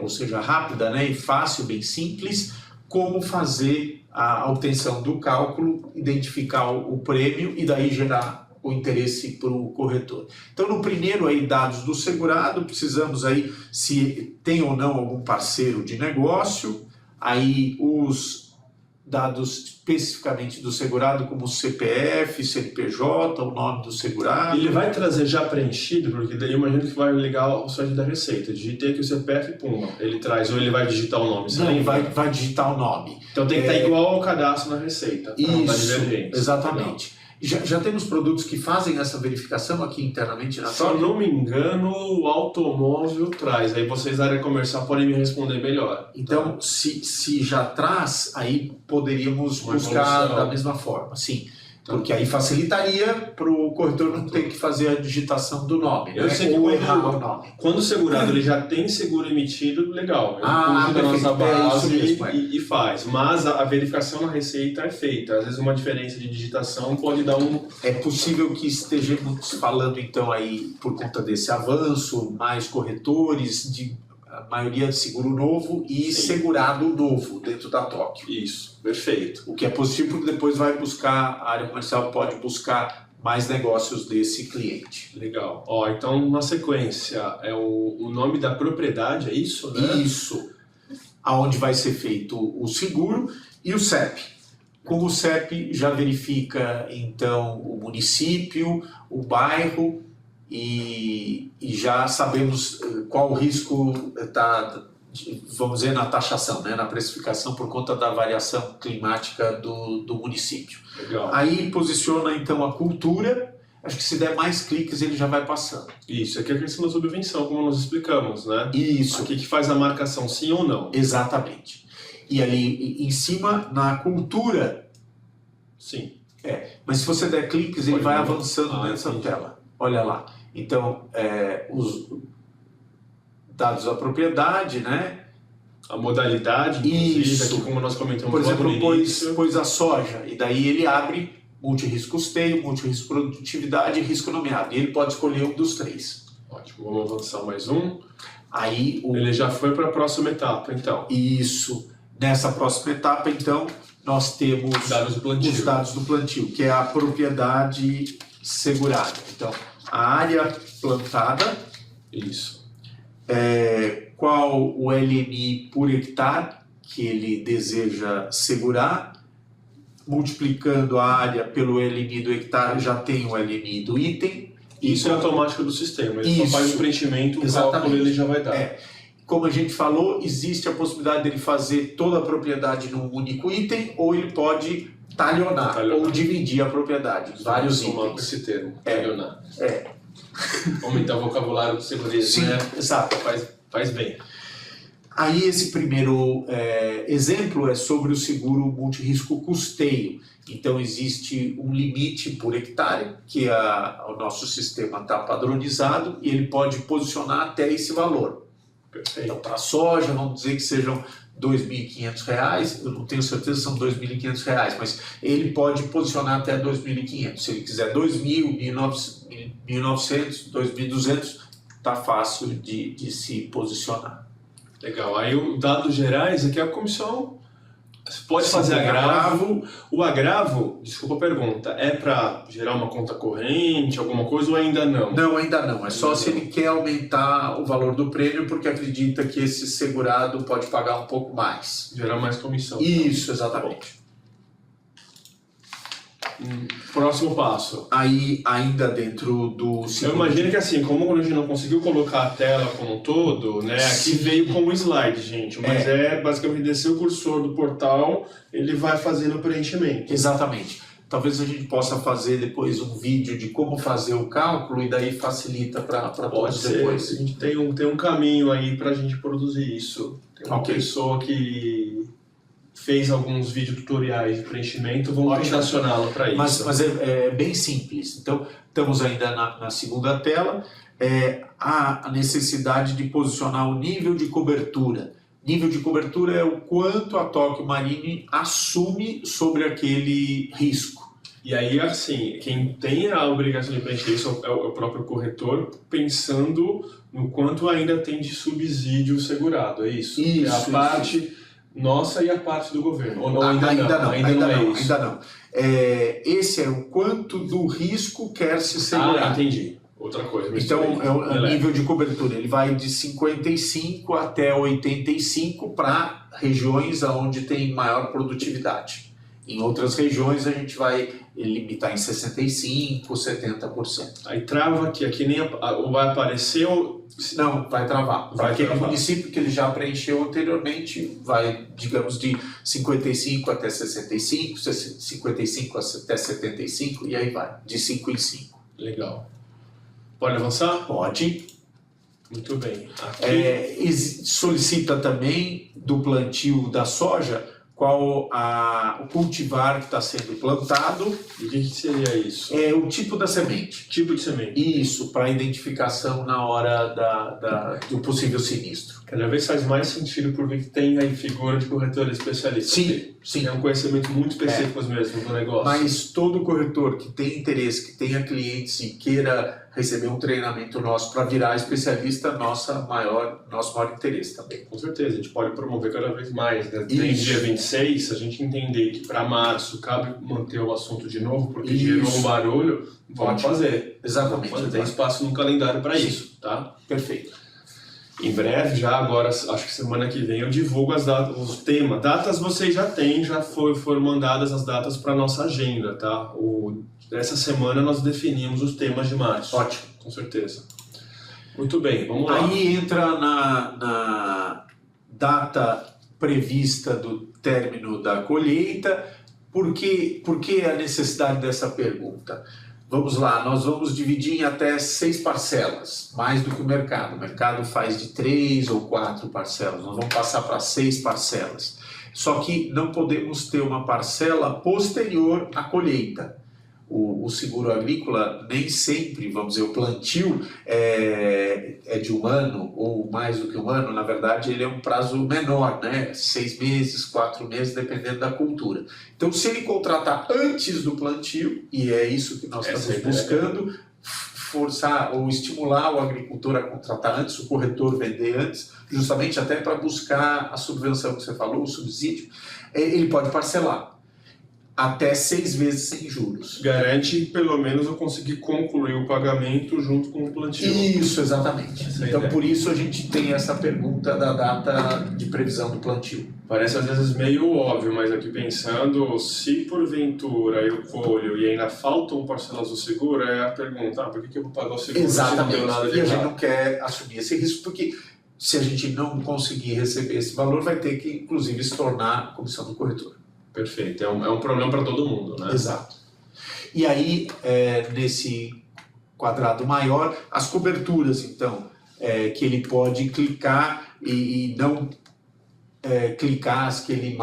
ou seja, rápida, né, e fácil, bem simples, como fazer a obtenção do cálculo, identificar o prêmio e daí gerar o interesse para o corretor. Então, no primeiro aí, dados do segurado, precisamos aí se tem ou não algum parceiro de negócio, aí os dados especificamente do segurado, como CPF, CNPJ, o nome do segurado. Ele vai trazer já preenchido, porque daí eu imagino que vai ligar o site da Receita. Digitei aqui o CPF, pum, ele traz, ou ele vai digitar o nome? Não, vai digitar o nome. Então tem que estar igual ao cadastro na Receita. Isso, exatamente. Já temos produtos que fazem essa verificação aqui internamente na Se eu não me engano, o automóvel traz. Aí vocês da área comercial podem me responder melhor. Então, tá? se já traz, aí poderíamos buscar da mesma forma, sim. Porque aí facilitaria para o corretor não ter que fazer a digitação do nome, eu sei que ou errar o nome. Quando o segurado ele já tem seguro emitido, legal. Ele puxa da nossa base e faz. Mas a verificação na Receita é feita. Às vezes uma diferença de digitação pode dar um... É possível que estejamos falando então aí, por conta desse avanço, mais corretores, a maioria de seguro novo e segurado novo dentro da Tóquio. Isso, perfeito. O que é positivo porque depois vai buscar, a área comercial pode buscar mais negócios desse cliente. Legal. Ó, então, na sequência, é o nome da propriedade, é isso, né? Isso. Aonde vai ser feito o seguro e o CEP. Com o CEP já verifica, então, o município, o bairro, e já sabemos qual o risco está, vamos dizer, na taxação, né, na precificação por conta da variação climática do município. Legal. Aí posiciona então a cultura, acho que se der mais cliques ele já vai passando. Isso, aqui é a questão da subvenção, como nós explicamos, né? Isso. Aqui que faz a marcação sim ou não. Exatamente. E ali em cima, na cultura, sim. Mas se você der cliques ele vai avançando nessa tela. Olha lá. Então, os dados da propriedade, né? A modalidade, inclusive, aqui como nós comentamos. Por exemplo, pôs a soja, e daí ele abre multirrisco custeio, multirrisco produtividade e risco nomeado. E ele pode escolher um dos 3. Ótimo, vamos avançar mais um. Aí, ele já foi para a próxima etapa, então. Isso. Nessa próxima etapa, então, nós temos os dados do plantio, que é a propriedade segurada. Então, a área plantada, isso. Qual o LMI por hectare que ele deseja segurar, multiplicando a área pelo LMI do hectare, já tem o LMI do item. Isso é automático do sistema, ele só faz o preenchimento, o cálculo ele já vai dar. Como a gente falou, existe a possibilidade dele fazer toda a propriedade num único item, ou ele pode talionar. Ou dividir a propriedade em vários itens. Com esse termo, talionar. É. Aumentar o vocabulário do segurança. Sim, né? Exato. Faz bem. Aí esse primeiro exemplo é sobre o seguro multirrisco custeio. Então existe um limite por hectare, que o nosso sistema está padronizado, e ele pode posicionar até esse valor. Perfeito. Então para a soja, vamos dizer que sejam R$ 2.500, eu não tenho certeza se são R$ 2.500, mas ele pode posicionar até R$ 2.500. Se ele quiser 2.000, 1.900, 2.200, está fácil de se posicionar. Legal. Aí o dados gerais aqui é a comissão Você pode Se fazer tem agravo. O agravo, desculpa a pergunta, é para gerar uma conta corrente, alguma coisa ou ainda não? Não, ainda não. É só se ele quer aumentar o valor do prêmio porque acredita que esse segurado pode pagar um pouco mais. Gerar mais comissão. Isso, exatamente. Próximo passo. Aí, ainda dentro do Eu imagino que assim, como a gente não conseguiu colocar a tela como um todo, né? Aqui veio com o slide, gente. Mas basicamente descer o cursor do portal, ele vai fazendo o preenchimento. Exatamente. Talvez a gente possa fazer depois um vídeo de como fazer o cálculo e daí facilita para todos depois. A gente tem um caminho aí para a gente produzir isso. Tem uma Ok. pessoa que fez alguns vídeo tutoriais de preenchimento, vamos tensioná-lo para isso. Mas é bem simples. Então, estamos ainda na segunda tela. Há a necessidade de posicionar o nível de cobertura. Nível de cobertura é o quanto a Tokio Marine assume sobre aquele risco. E aí, assim, quem tem a obrigação de preencher isso é o próprio corretor, pensando no quanto ainda tem de subsídio segurado, é isso? Isso, é a parte nossa e a parte do governo. Ou não, Ainda não. Ainda não. Esse é o quanto do risco quer se segurar. Entendi. Outra coisa. Então, é o nível de cobertura. Ele vai de 55 até 85 para regiões onde tem maior produtividade. Em outras regiões, a gente vai limitar em 65%, 70%. Aí trava aqui nem vai aparecer ou... Não, vai travar. Para aquele travar. município que ele já preencheu anteriormente, vai, digamos, de 55 até 65, 55 até 75 e aí vai, de 5 em 5. Legal. Pode avançar? Pode. Muito bem. Aqui... Solicita também do plantio da soja qual o cultivar que está sendo plantado. E o que seria isso? É o tipo da semente. Tipo de semente. Isso, para identificação na hora do possível sinistro. Cada vez faz mais sentido porque tem aí figura de corretor especialista. Sim. É um conhecimento muito específico mesmo do negócio. Mas todo corretor que tem interesse, que tenha clientes e queira receber um treinamento nosso para virar especialista, nosso maior interesse também. Com certeza, a gente pode promover cada vez mais. Né? Tem dia 26, a gente entender que para março cabe manter o assunto de novo, porque gerou um barulho, vamos fazer. Exatamente. Tem espaço no calendário para isso, tá? Perfeito. Em breve, já agora, acho que semana que vem, eu divulgo as datas, os temas. Datas vocês já têm, foram mandadas as datas para nossa agenda, tá? Essa semana nós definimos os temas de março. Ótimo. Com certeza. Muito bem, vamos lá. Aí entra na data prevista do término da colheita. Por que a necessidade dessa pergunta? Vamos lá, nós vamos dividir em até 6 parcelas, mais do que o mercado. O mercado faz de 3 ou 4 parcelas, nós vamos passar para 6 parcelas. Só que não podemos ter uma parcela posterior à colheita. O seguro agrícola nem sempre, vamos dizer, o plantio é de 1 ano ou mais do que 1 ano. Na verdade, ele é um prazo menor, né? 6 meses, 4 meses, dependendo da cultura. Então, se ele contratar antes do plantio, e é isso que nós estamos buscando, forçar ou estimular o agricultor a contratar antes, o corretor vender antes, justamente até para buscar a subvenção que você falou, o subsídio, ele pode parcelar até 6 vezes sem juros. Garante, pelo menos, eu conseguir concluir o pagamento junto com o plantio. Isso, exatamente. Então, por isso a gente tem essa pergunta da data de previsão do plantio. Parece às vezes meio óbvio, mas aqui pensando, se porventura eu colho e ainda faltam parcelas do seguro, é a pergunta, por que eu vou pagar o seguro? Exatamente. Se não deu nada de e a gente errado? não quer assumir esse risco, porque se a gente não conseguir receber esse valor, vai ter que, inclusive, se tornar a comissão do corretor. Perfeito, é um problema para todo mundo, né? Exato. E aí, nesse quadrado maior, as coberturas, então, que ele pode clicar e não clicar as que ele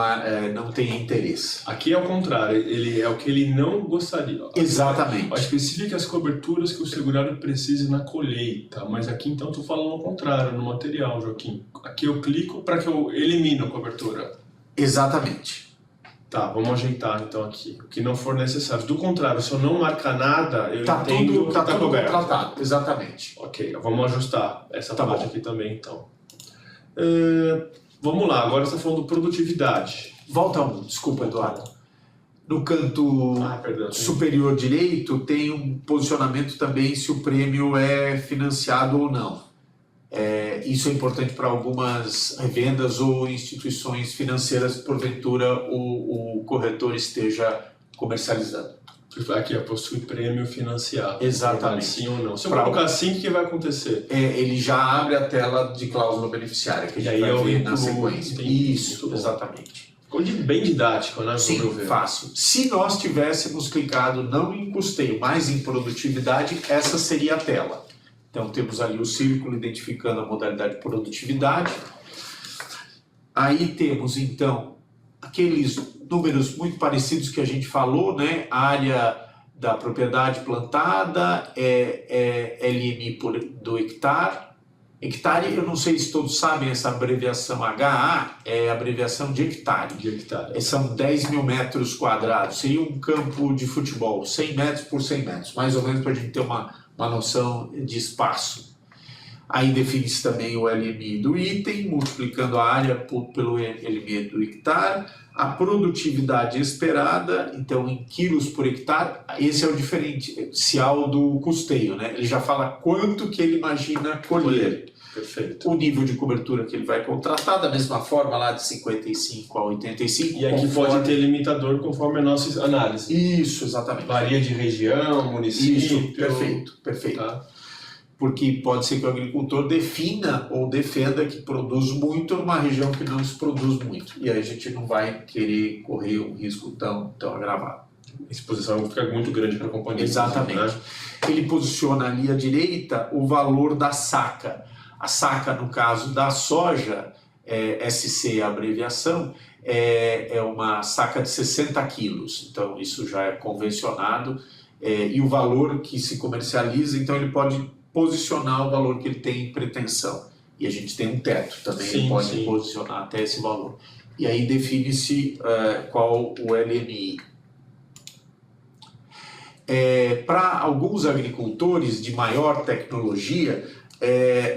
não tem interesse. Aqui é o contrário, ele é o que ele não gostaria. Exatamente. Especifique as coberturas que o segurado precise na colheita, mas aqui então estou falando ao contrário, no material, Joaquim. Aqui eu clico para que eu elimine a cobertura. Exatamente. Tá, vamos ajeitar então aqui. O que não for necessário. Do contrário, se eu não marcar nada, eu entendo que tá tudo coberto. contratado. Exatamente. Ok, vamos ajustar essa parte bom. aqui também então. Vamos lá, agora você está falando de produtividade. Volta um, desculpa, Eduardo. No canto superior direito tem um posicionamento também se o prêmio é financiado ou não. Isso é importante para algumas revendas ou instituições financeiras, porventura o corretor esteja comercializando. Aqui possui prêmio financiado. Exatamente. Sim ou não. Se eu colocar sim, o que vai acontecer? Ele já abre a tela de cláusula beneficiária, que a gente vai ver na sequência. Isso, exatamente. Ficou bem didático, né? Sim, fácil. Se nós tivéssemos clicado não em custeio, mas em produtividade, essa seria a tela. Então temos ali o círculo identificando a modalidade de produtividade. Aí temos então aqueles números muito parecidos que a gente falou, né? Área da propriedade plantada, LMI do hectare. Hectare, eu não sei se todos sabem, essa abreviação HA é a abreviação de hectare. São 10 mil metros quadrados. Seria um campo de futebol, 100 metros por 100 metros, mais ou menos para a gente ter uma noção de espaço. Aí define-se também o LMI do item, multiplicando a área pelo LMI do hectare. A produtividade esperada, então em quilos por hectare, esse é o diferencial do custeio, né? Ele já fala quanto que ele imagina colher. Perfeito. O nível de cobertura que ele vai contratar, da mesma forma lá de 55 a 85. E aqui pode ter limitador conforme a nossa análise. Isso, exatamente. Varia de região, município. Isso, perfeito. Tá. Porque pode ser que o agricultor defina ou defenda que produz muito numa região que não se produz muito. E aí a gente não vai querer correr um risco tão agravado. A exposição fica muito grande para a companhia. Exatamente. Né? Ele posiciona ali à direita o valor da saca. A saca, no caso da soja, SC, a abreviação, é uma saca de 60 quilos. Então isso já é convencionado. E o valor que se comercializa, então ele pode posicionar o valor que ele tem em pretensão. E a gente tem um teto também, ele pode posicionar até esse valor. E aí define-se qual o LMI. Para alguns agricultores de maior tecnologia,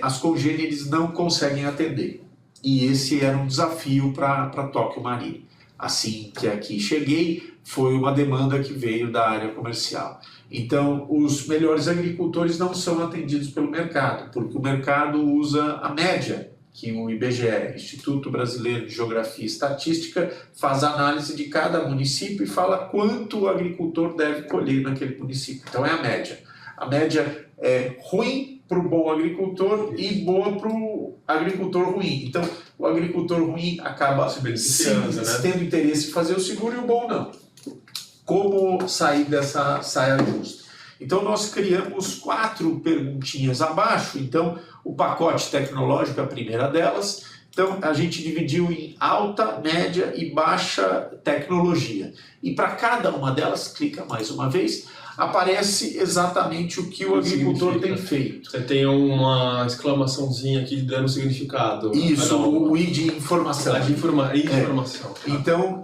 as congêneres não conseguem atender. E esse era um desafio para Tóquio Marine. Assim que aqui cheguei, foi uma demanda que veio da área comercial. Então, os melhores agricultores não são atendidos pelo mercado, porque o mercado usa a média, que o IBGE, Instituto Brasileiro de Geografia e Estatística, faz a análise de cada município e fala quanto o agricultor deve colher naquele município. Então, é a média. A média é ruim para o bom agricultor e boa para o agricultor ruim. Então, o agricultor ruim acaba se beneficiando, tendo interesse em fazer o seguro e o bom não. Como sair dessa saia justa? Então nós criamos 4 perguntinhas abaixo. Então o pacote tecnológico é a primeira delas. Então a gente dividiu em alta, média e baixa tecnologia. E para cada uma delas, clica mais uma vez, aparece exatamente o que o agricultor tem feito. Você tem uma exclamaçãozinha aqui dando significado. Isso, o I de informação. Informação. Então,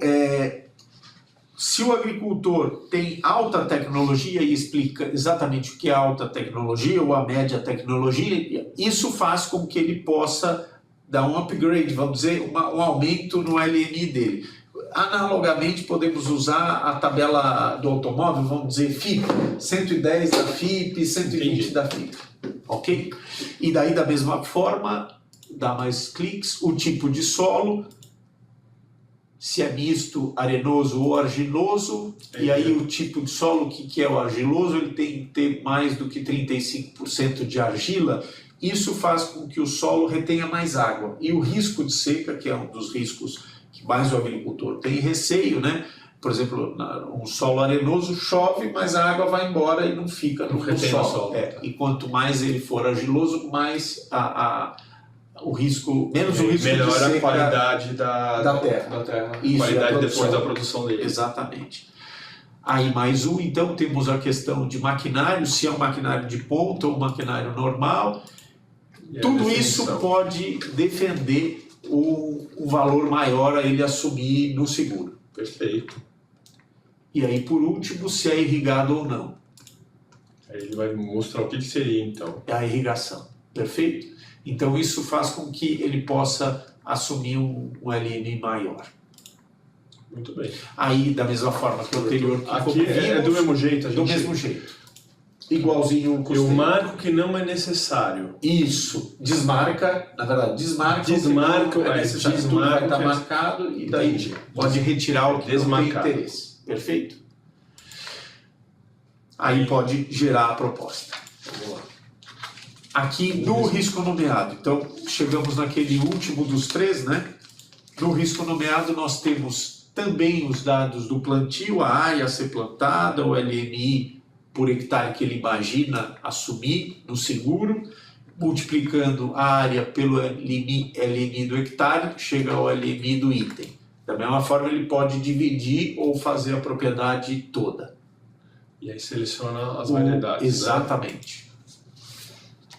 se o agricultor tem alta tecnologia e explica exatamente o que é alta tecnologia ou a média tecnologia, isso faz com que ele possa dar um upgrade, vamos dizer, um aumento no LMI dele. Analogamente, podemos usar a tabela do automóvel, vamos dizer FIP, 110 da FIP, 120 da FIP, ok? E daí, da mesma forma, dá mais cliques, o tipo de solo, se é misto, arenoso ou argiloso, e aí o tipo de solo, o que é o argiloso, ele tem que ter mais do que 35% de argila. Isso faz com que o solo retenha mais água. E o risco de seca, que é um dos riscos que mais o agricultor tem receio, né? Por exemplo, um solo arenoso chove, mas a água vai embora e não fica no solo. E quanto mais ele for argiloso, mais o risco, menos o risco melhora de seca a qualidade da terra. Isso, qualidade depois da produção dele. Exatamente. Aí mais um, então temos a questão de maquinário, se é um maquinário de ponta ou um maquinário normal. Tudo isso pode defender um valor maior a ele assumir no seguro. Perfeito. E aí, por último, se é irrigado ou não. Aí ele vai mostrar o que seria, então. É a irrigação. Perfeito? Então, isso faz com que ele possa assumir um LM maior. Muito bem. Aí, da mesma forma que o anterior, que aqui é do mesmo jeito, a gente... Do mesmo jeito. Igualzinho o custeio. Eu marco que não é necessário. Isso. Desmarca, na verdade, desmarca Desmarca, o que não é necessário. Tudo vai estar marcado e daí pode retirar o que não tem interesse. Perfeito? Aí pode gerar a proposta. Vamos lá. Aqui no risco nomeado, então chegamos naquele último dos três, né? No risco nomeado nós temos também os dados do plantio, a área a ser plantada, o LMI por hectare que ele imagina assumir no seguro, multiplicando a área pelo LMI do hectare, chega ao LMI do item. Da mesma forma ele pode dividir ou fazer a propriedade toda. E aí seleciona as variedades. Exatamente. Né?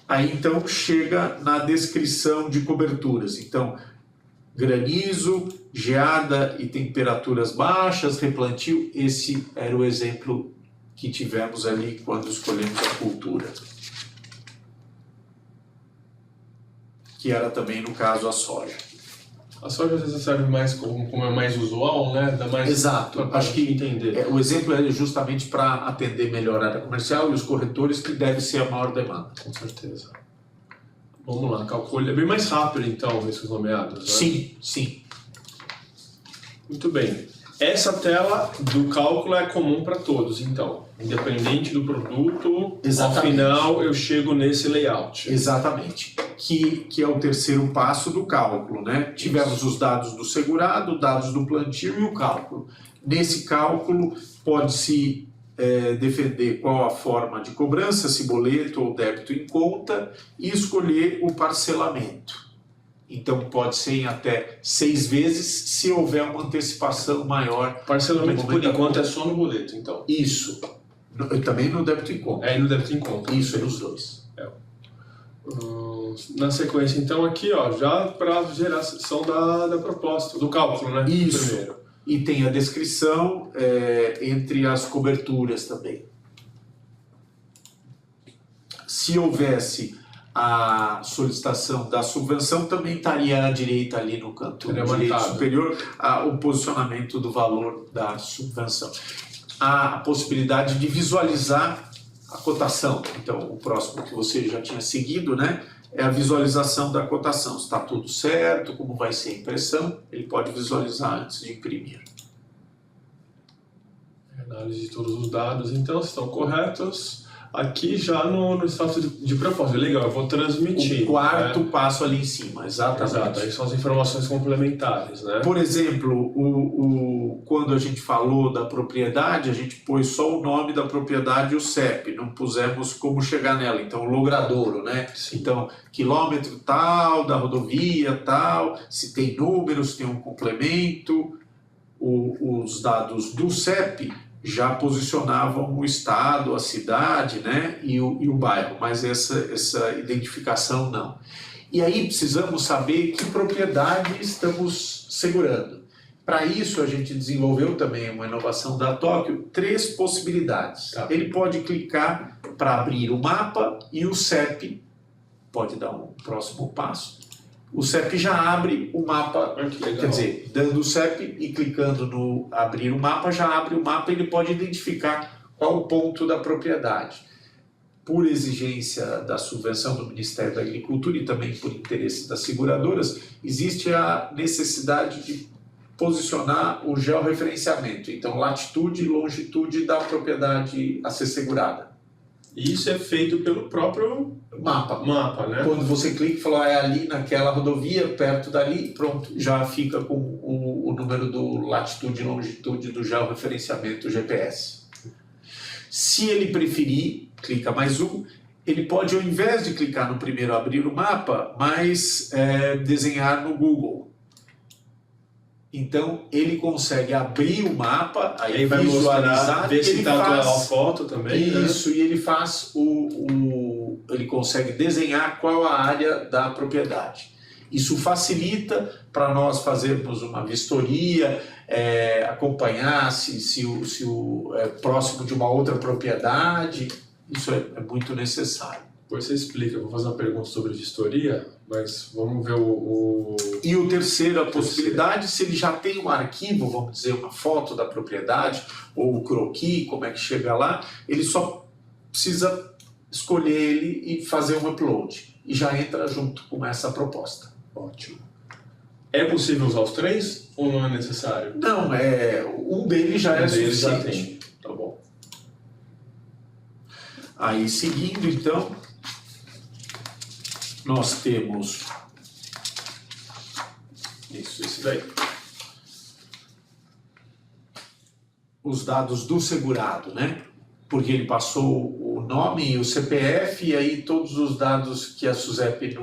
Aí então chega na descrição de coberturas. Então, granizo, geada e temperaturas baixas, replantio, esse era o exemplo que tivemos ali quando escolhemos a cultura. Que era também, no caso, a soja. A soja às vezes serve mais como é mais usual, né? Dá mais. Exato. Acho que entender. O exemplo é justamente para atender melhor a área comercial e os corretores, que deve ser a maior demanda. Com certeza. Vamos lá, calcule. É bem mais rápido, então, esses nomeados, né? Sim, sim. Muito bem. Essa tela do cálculo é comum para todos, então. Independente do produto, exatamente. Ao final eu chego nesse layout. Exatamente. Que é o terceiro passo do cálculo, né? Tivemos os dados do segurado, dados do plantio e o cálculo. Nesse cálculo pode-se defender qual a forma de cobrança, se boleto ou débito em conta, e escolher o parcelamento. Então pode ser em até 6 vezes se houver uma antecipação maior. Parcelamento por enquanto é só no boleto, então. Isso. Também no débito em conta. É, no débito em conta. Isso, é nos dois. Na sequência, então, aqui, ó, já para geração da proposta, do cálculo, né? Isso. Primeiro. E tem a descrição entre as coberturas também. Se houvesse a solicitação da subvenção, também estaria à direita ali no canto direito superior o posicionamento do valor da subvenção. Há a possibilidade de visualizar a cotação. Então, o próximo que você já tinha seguido, né, é a visualização da cotação. Se está tudo certo, como vai ser a impressão, ele pode visualizar antes de imprimir. Análise de todos os dados, então, estão corretos. Aqui já no status de propósito. Legal, eu vou transmitir. O quarto passo ali em cima, exatamente. Exato, aí são as informações complementares, né? Por exemplo, quando a gente falou da propriedade, a gente pôs só o nome da propriedade e o CEP, não pusemos como chegar nela. Então, o logradouro, né? Sim. Então, quilômetro tal, da rodovia tal, se tem número, se tem um complemento. Os dados do CEP já posicionavam o estado, a cidade, né, e o bairro, mas essa identificação não. E aí precisamos saber que propriedade estamos segurando. Para isso a gente desenvolveu também uma inovação da Tóquio, 3 possibilidades. Tá. Ele pode clicar para abrir o mapa e o CEP pode dar um próximo passo. O CEP já abre o mapa, quer dizer, dando o CEP e clicando no abrir o mapa, já abre o mapa e ele pode identificar qual o ponto da propriedade. Por exigência da subvenção do Ministério da Agricultura e também por interesse das seguradoras, existe a necessidade de posicionar o georreferenciamento, então latitude e longitude da propriedade a ser segurada. E isso é feito pelo próprio mapa, né? Quando você clica e fala, é ali naquela rodovia, perto dali, pronto, já fica com o número do latitude e longitude do georreferenciamento GPS. Se ele preferir, clica mais um, ele pode, ao invés de clicar no primeiro abrir o mapa, mas desenhar no Google. Então, ele consegue abrir o mapa, aí vai visualizar, ver se está a foto também. Isso, né? E ele faz ele consegue desenhar qual a área da propriedade. Isso facilita para nós fazermos uma vistoria, acompanhar se é próximo de uma outra propriedade. Isso é muito necessário. Depois você explica, eu vou fazer uma pergunta sobre vistoria, mas vamos ver E o terceiro, a possibilidade, se ele já tem um arquivo, vamos dizer, uma foto da propriedade, ou o croquis, como é que chega lá, ele só precisa escolher ele e fazer um upload. E já entra junto com essa proposta. Ótimo. É possível usar os três ou não é necessário? Não, um deles já é deles já suficiente. tem. Tá bom. Aí, seguindo, então, nós temos Isso daí. os dados do segurado, né? Porque ele passou o nome e o CPF, e aí todos os dados que a SUSEP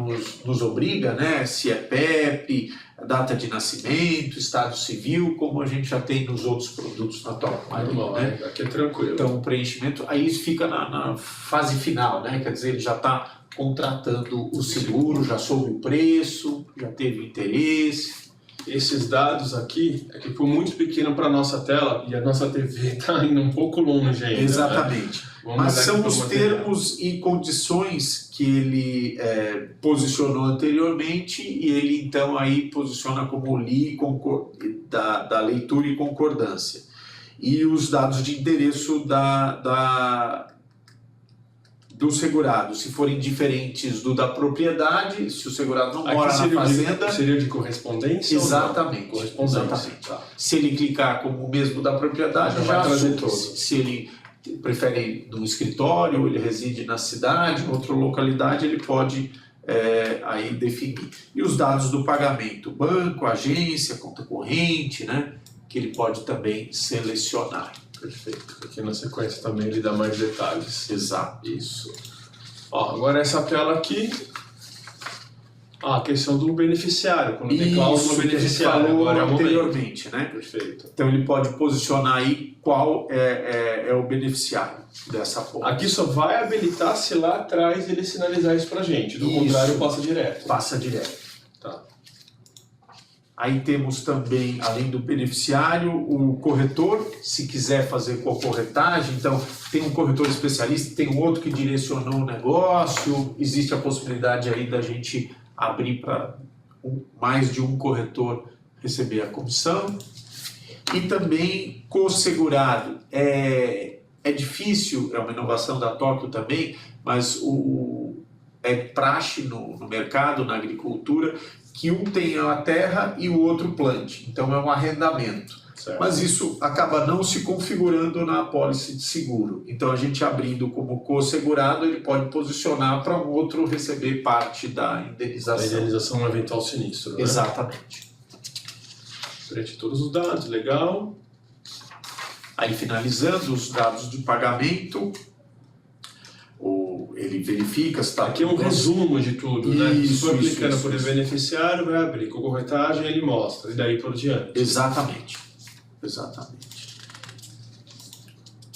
nos obriga, né? Se é PEP, data de nascimento, estado civil, como a gente já tem nos outros produtos na Top Marine, né? Aqui é tranquilo. Então, o preenchimento, aí isso fica na fase final, né? Quer dizer, ele já está contratando o seguro, já soube o preço, já teve interesse. Esses dados aqui, é que foi muito pequeno para a nossa tela e a nossa TV está indo um pouco longe ainda. Exatamente. Né? Mas são os termos e condições que ele posicionou anteriormente, e ele então aí posiciona como da leitura e concordância. E os dados de endereço do segurado, se forem diferentes do da propriedade, se o segurado não mora na fazenda... Seria de correspondência? Exatamente. Correspondência. Exatamente. Tá. Se ele clicar como o mesmo da propriedade, já vai trazer todos. Se ele prefere no escritório, ele reside na cidade, em outra localidade, ele pode aí definir. E os dados do pagamento, banco, agência, conta corrente, né, que ele pode também selecionar. Perfeito. Aqui na sequência também ele dá mais detalhes. Exato. Isso. Ó, agora essa tela aqui, a questão do beneficiário, quando tem cláusula beneficiária. Falou agora anteriormente, né? Perfeito. Então ele pode posicionar aí qual é o beneficiário dessa forma. Aqui só vai habilitar se lá atrás ele sinalizar isso pra gente, do contrário passa direto. Passa direto. Tá. Aí temos também, além do beneficiário, o corretor, se quiser fazer com a corretagem. Então, tem um corretor especialista, tem um outro que direcionou o negócio, existe a possibilidade aí da gente abrir para mais de um corretor receber a comissão. E também co-segurado. É difícil, é uma inovação da Tóquio também, mas é praxe no mercado, na agricultura, que um tenha a terra e o outro plante. Então é um arrendamento. Certo. Mas isso acaba não se configurando na apólice de seguro. Então a gente abrindo como co-segurado, ele pode posicionar para um outro receber parte da indenização. A indenização no eventual sinistro, né? Exatamente. Preenche todos os dados, legal. Aí finalizando os dados de pagamento, ele verifica se está... Aqui é um resumo de tudo, né? Se for clicando por beneficiário, vai abrir. Com corretagem ele mostra, e daí por diante. Exatamente. Exatamente.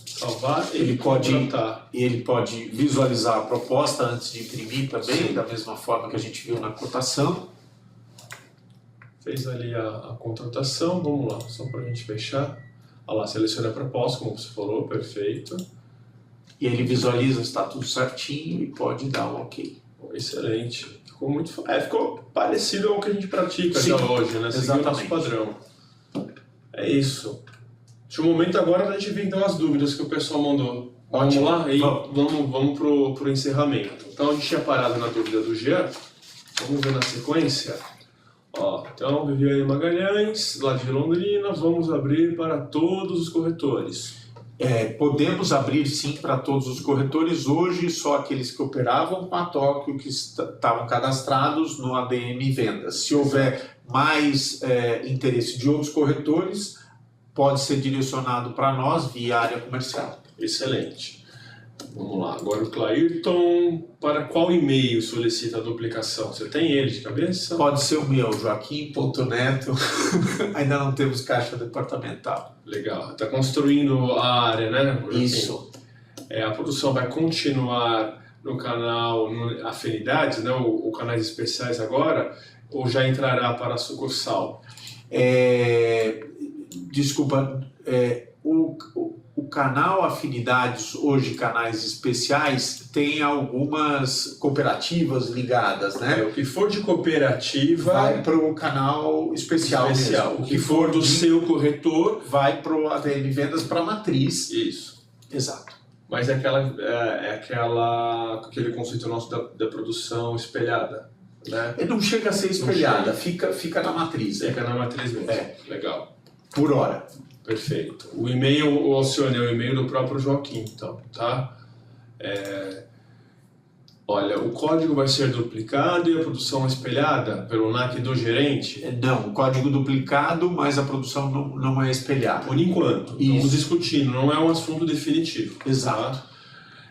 Salvar, ele pode visualizar a proposta antes de imprimir também, da mesma forma que a gente viu na cotação. Fez ali a contratação, vamos lá, só para a gente fechar. Olha lá, seleciona a proposta, como você falou, perfeito. E ele visualiza se está tudo certinho e pode dar um ok. Excelente. Ficou muito ficou parecido ao que a gente pratica já hoje, né? Seguiu o nosso padrão. É isso. Deixa um momento agora da gente ver então as dúvidas que o pessoal mandou. Ótimo. Vamos lá? E vamos pro encerramento. Então a gente tinha parado na dúvida do Jean. Vamos ver na sequência. Ó, então, Viviane Magalhães, lá de Londrina, vamos abrir para todos os corretores. Podemos abrir sim para todos os corretores. Hoje só aqueles que operavam com a Tóquio, que estavam cadastrados no ADM Vendas. Se houver mais interesse de outros corretores, pode ser direcionado para nós via área comercial. Excelente. Vamos lá, agora o Clairton, para qual e-mail solicita a duplicação? Você tem ele de cabeça? Pode ser o meu, joaquim.neto, ainda não temos caixa departamental. Legal, está construindo a área, né? Isso. A produção vai continuar no canal Afinidades, né? O canais especiais agora, ou já entrará para a sucursal? Desculpa, o canal Afinidades, hoje canais especiais, tem algumas cooperativas ligadas, né? O que for de cooperativa vai para o canal especial mesmo. O que for do seu corretor vai para o ADM Vendas para a matriz. Isso. Exato. Mas é aquele conceito nosso da produção espelhada, né? Não chega a ser espelhada, fica na matriz. Fica na matriz mesmo. Legal. Por hora. Perfeito. O e-mail, o Alcione, é o e-mail do próprio Joaquim, então, tá? Olha, o código vai ser duplicado e a produção espelhada pelo NAC do gerente? Não, o código duplicado, mas a produção não é espelhada. Por enquanto. Estamos discutindo, não é um assunto definitivo. Exato. Tá?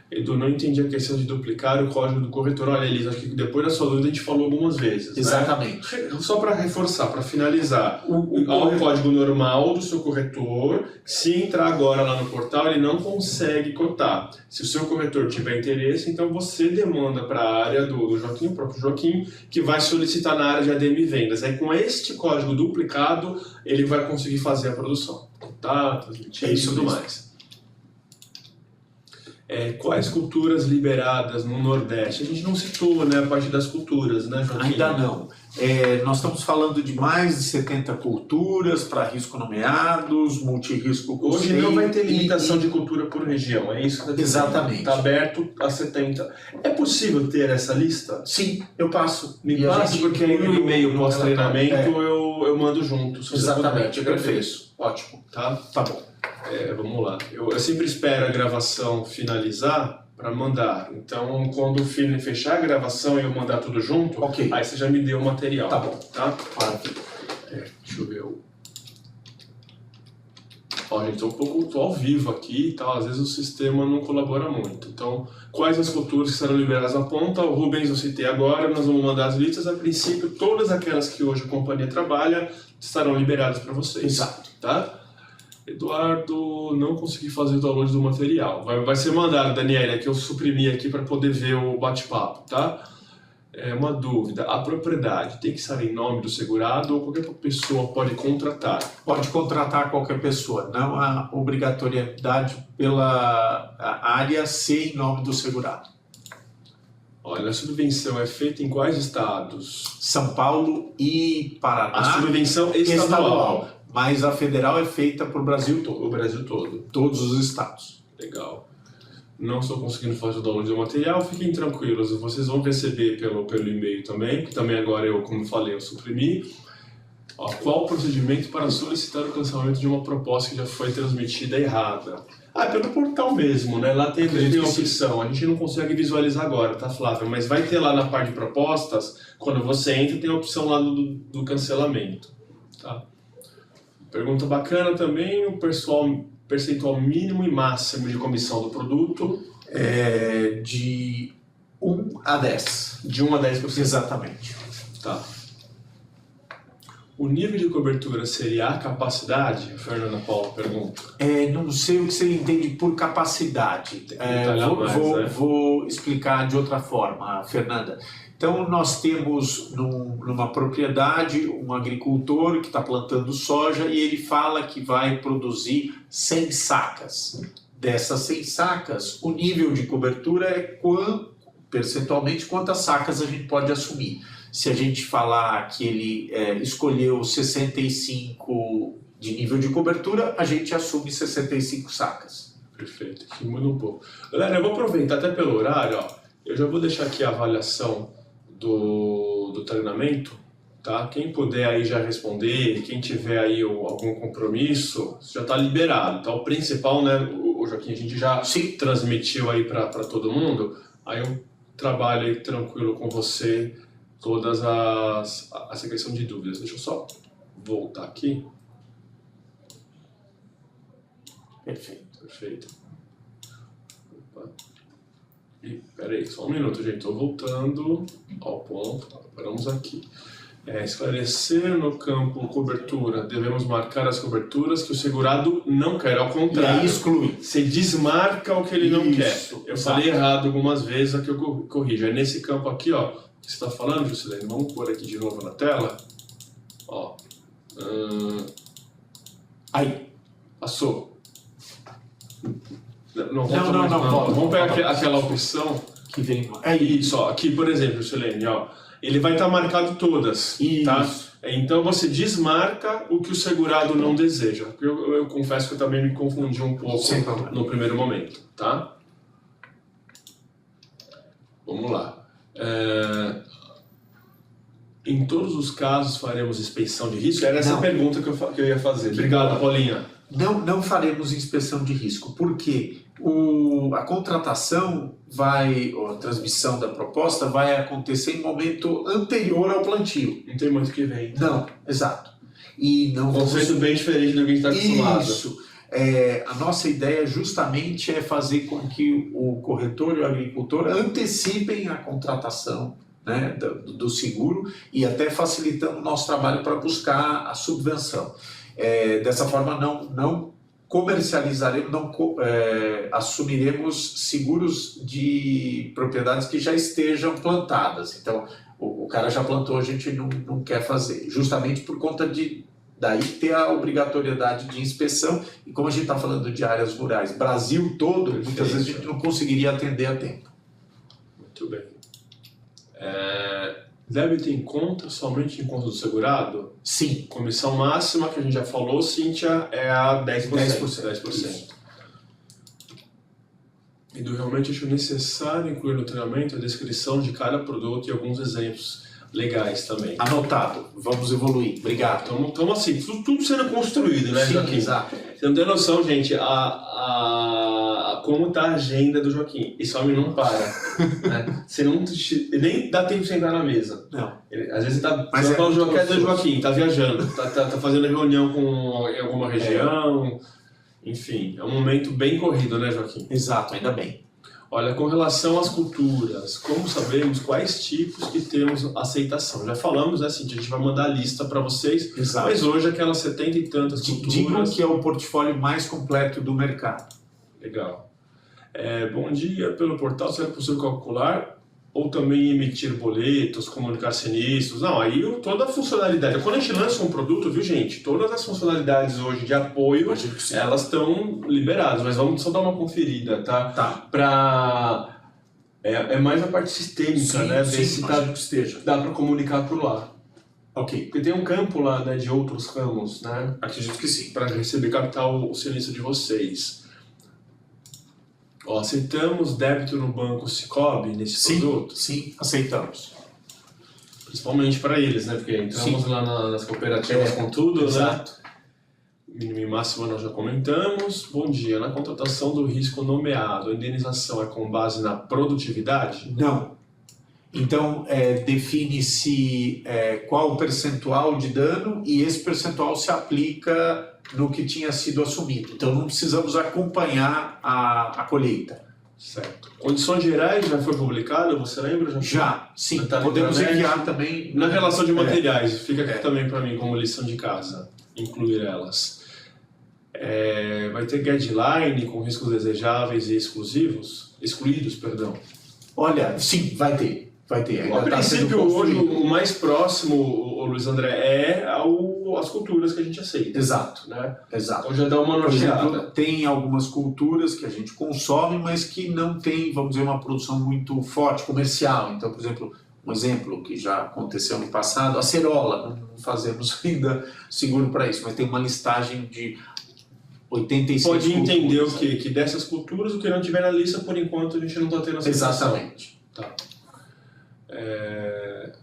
Edu, não entendi a questão de duplicar o código do corretor. Olha, Elisa, acho que depois da sua dúvida a gente falou algumas vezes. Exatamente. Né? Só para reforçar, para finalizar, o código normal do seu corretor, se entrar agora lá no portal, ele não consegue cotar. Se o seu corretor tiver interesse, então você demanda para a área do Joaquim, o próprio Joaquim, que vai solicitar na área de ADM Vendas. Aí com este código duplicado, ele vai conseguir fazer a produção. Tá? Transmitir e tudo mais. Quais culturas liberadas no Nordeste? A gente não citou, né, a parte das culturas, né, Joaquim? Ainda não. Nós estamos falando de mais de 70 culturas para risco nomeados, multirrisco custeio. Hoje não vai ter limitação de cultura por região, é isso que está dizendo? Exatamente. Está aberto a 70. É possível ter essa lista? Sim, eu passo. Me passe, porque aí no e-mail pós-treinamento eu mando junto. Exatamente, perfeito. Ótimo. Tá bom. Vamos lá. Eu sempre espero a gravação finalizar para mandar. Então, quando o filme fechar a gravação e eu mandar tudo junto, aí você já me deu o material. Tá bom. Tá? Deixa eu ver. Gente, tô ao vivo aqui e tal. Às vezes o sistema não colabora muito. Então, quais as culturas que serão liberadas na ponta? O Rubens eu citei agora. Nós vamos mandar as listas. A princípio, todas aquelas que hoje a companhia trabalha estarão liberadas para vocês. Exato. Tá? Eduardo, não consegui fazer o download do material. Vai ser mandado, Daniela, que eu suprimi aqui para poder ver o bate-papo, tá? Uma dúvida, a propriedade tem que estar em nome do segurado ou qualquer pessoa pode contratar? Pode contratar qualquer pessoa, não há obrigatoriedade pela área ser em nome do segurado. Olha, a subvenção é feita em quais estados? São Paulo e Paraná. A subvenção estadual. Mas a federal é feita para o Brasil todo. O Brasil todo. Todos os estados. Legal. Não estou conseguindo fazer o download do material, fiquem tranquilos. Vocês vão receber pelo e-mail também, que também agora como falei, eu suprimi. Qual o procedimento para solicitar o cancelamento de uma proposta que já foi transmitida errada? Pelo portal mesmo, né? Lá tem a opção. A gente não consegue visualizar agora, tá, Flávio? Mas vai ter lá na parte de propostas, quando você entra, tem a opção lá do cancelamento. Tá? Pergunta bacana também, o percentual mínimo e máximo de comissão do produto? De 1 a 10. De 1 a 10%. Exatamente. Tá. O nível de cobertura seria a capacidade? A Fernanda Paula pergunta. Não sei o que você entende por capacidade. Vou explicar de outra forma, Fernanda. Então, nós temos numa propriedade um agricultor que está plantando soja e ele fala que vai produzir 100 sacas. Dessas 100 sacas, o nível de cobertura é percentualmente quantas sacas a gente pode assumir. Se a gente falar que ele escolheu 65 de nível de cobertura, a gente assume 65 sacas. Perfeito, aqui muda um pouco. Galera, eu vou aproveitar até pelo horário, eu já vou deixar aqui a avaliação do treinamento, tá? Quem puder aí já responder, quem tiver aí algum compromisso, já está liberado. Então, o principal, né, o Joaquim, a gente já transmitiu aí para todo mundo, aí eu trabalho aí tranquilo com você todas essa questão de dúvidas. Deixa eu só voltar aqui. Perfeito. Opa. Peraí, só um minuto, gente. Estou voltando ao ponto. Paramos aqui. Esclarecer no campo cobertura. Devemos marcar as coberturas que o segurado não quer. Ao contrário. E aí exclui. Você desmarca o que ele não quer. Eu falei errado algumas vezes, aqui eu corrijo. É nesse campo aqui, ó. Que você está falando, Juscelino? Vamos pôr aqui de novo na tela. Aí. Passou. Não, vamos pegar aquela opção que vem. É isso, ó. Aqui, por exemplo, Silene, ó, ele vai estar marcado todas, tá? Então você desmarca o que o segurado não deseja. Eu confesso que eu também me confundi um pouco no primeiro momento, tá? Vamos lá. Em todos os casos faremos inspeção de risco? Era essa a pergunta que eu ia fazer. Obrigado, Paulinha. Não faremos inspeção de risco, porque a contratação a transmissão da proposta vai acontecer em momento anterior ao plantio. Não tem muito que vem. Não, exato. E não conceito bem diferente do que a gente está acostumado. Isso. A nossa ideia justamente é fazer com que o corretor e o agricultor antecipem a contratação, né, do seguro, e até facilitando o nosso trabalho para buscar a subvenção. Dessa forma não comercializaremos, assumiremos seguros de propriedades que já estejam plantadas. Então, o cara já plantou, a gente não quer fazer, justamente por conta daí ter a obrigatoriedade de inspeção, e como a gente está falando de áreas rurais, Brasil todo, muitas vezes a gente não conseguiria atender a tempo. Muito bem. Débito em conta somente em conta do segurado? Sim. Comissão máxima, que a gente já falou, Cíntia, é a 10%. 10%. E realmente acho necessário incluir no treinamento a descrição de cada produto e alguns exemplos legais também. Anotado. Vamos evoluir. Obrigado. Então assim, tudo sendo construído, né, Joaquim? Sim, exato. Você não tem noção, gente, como está a agenda do Joaquim. Esse homem não para. Né? Você nem dá tempo de sentar na mesa. Não. Às vezes o Joaquim tá viajando, tá fazendo reunião em alguma região. Enfim, é um momento bem corrido, né, Joaquim? Exato, ainda bem. Olha, com relação às culturas, como sabemos quais tipos que temos aceitação? Já falamos, né, Cintia, a gente vai mandar a lista para vocês, exato. Mas hoje aquelas 70 e tantas culturas... Digam que é o portfólio mais completo do mercado. Legal. Bom dia, pelo portal será possível calcular ou também emitir boletos, comunicar sinistros? Não, aí toda a funcionalidade. Quando a gente lança um produto, viu, gente? Todas as funcionalidades hoje de apoio, elas estão liberadas, mas vamos só dar uma conferida, tá? Tá. É mais a parte sistêmica, né? Ver se dá para comunicar por lá. Ok. Porque tem um campo lá, né, de outros ramos, né? Acredito que sim. Para receber capital o sinistro de vocês. Aceitamos débito no banco Sicoob nesse produto? Sim, aceitamos. Principalmente para eles, né? Porque entramos lá nas cooperativas com tudo, exato. Né? Mínimo e máximo nós já comentamos. Bom dia. Na contratação do risco nomeado, a indenização é com base na produtividade? Não. Então, define-se qual o percentual de dano e esse percentual se aplica no que tinha sido assumido. Então, não precisamos acompanhar a colheita. Certo. Condições gerais já foi publicado, você lembra? Já, sim. Podemos enviar também. Na relação de materiais, fica aqui também para mim como lição de casa, incluir elas. Vai ter guideline com riscos desejáveis e excluídos, perdão. Olha, sim, vai ter. A princípio, hoje, o mais próximo, o Luiz André, as culturas que a gente aceita. Exato. Né? Exato. Então já dá uma norteada. Por exemplo, tem algumas culturas que a gente consome, mas que não tem, vamos dizer, uma produção muito forte, comercial. Então, por exemplo, um exemplo que já aconteceu no passado, a cerola. Não fazemos ainda seguro para isso, mas tem uma listagem de 86 Pode entender culturas, o quê? Que dessas culturas, o que não tiver na lista, por enquanto, a gente não está tendo aceitação. Exatamente. Tá.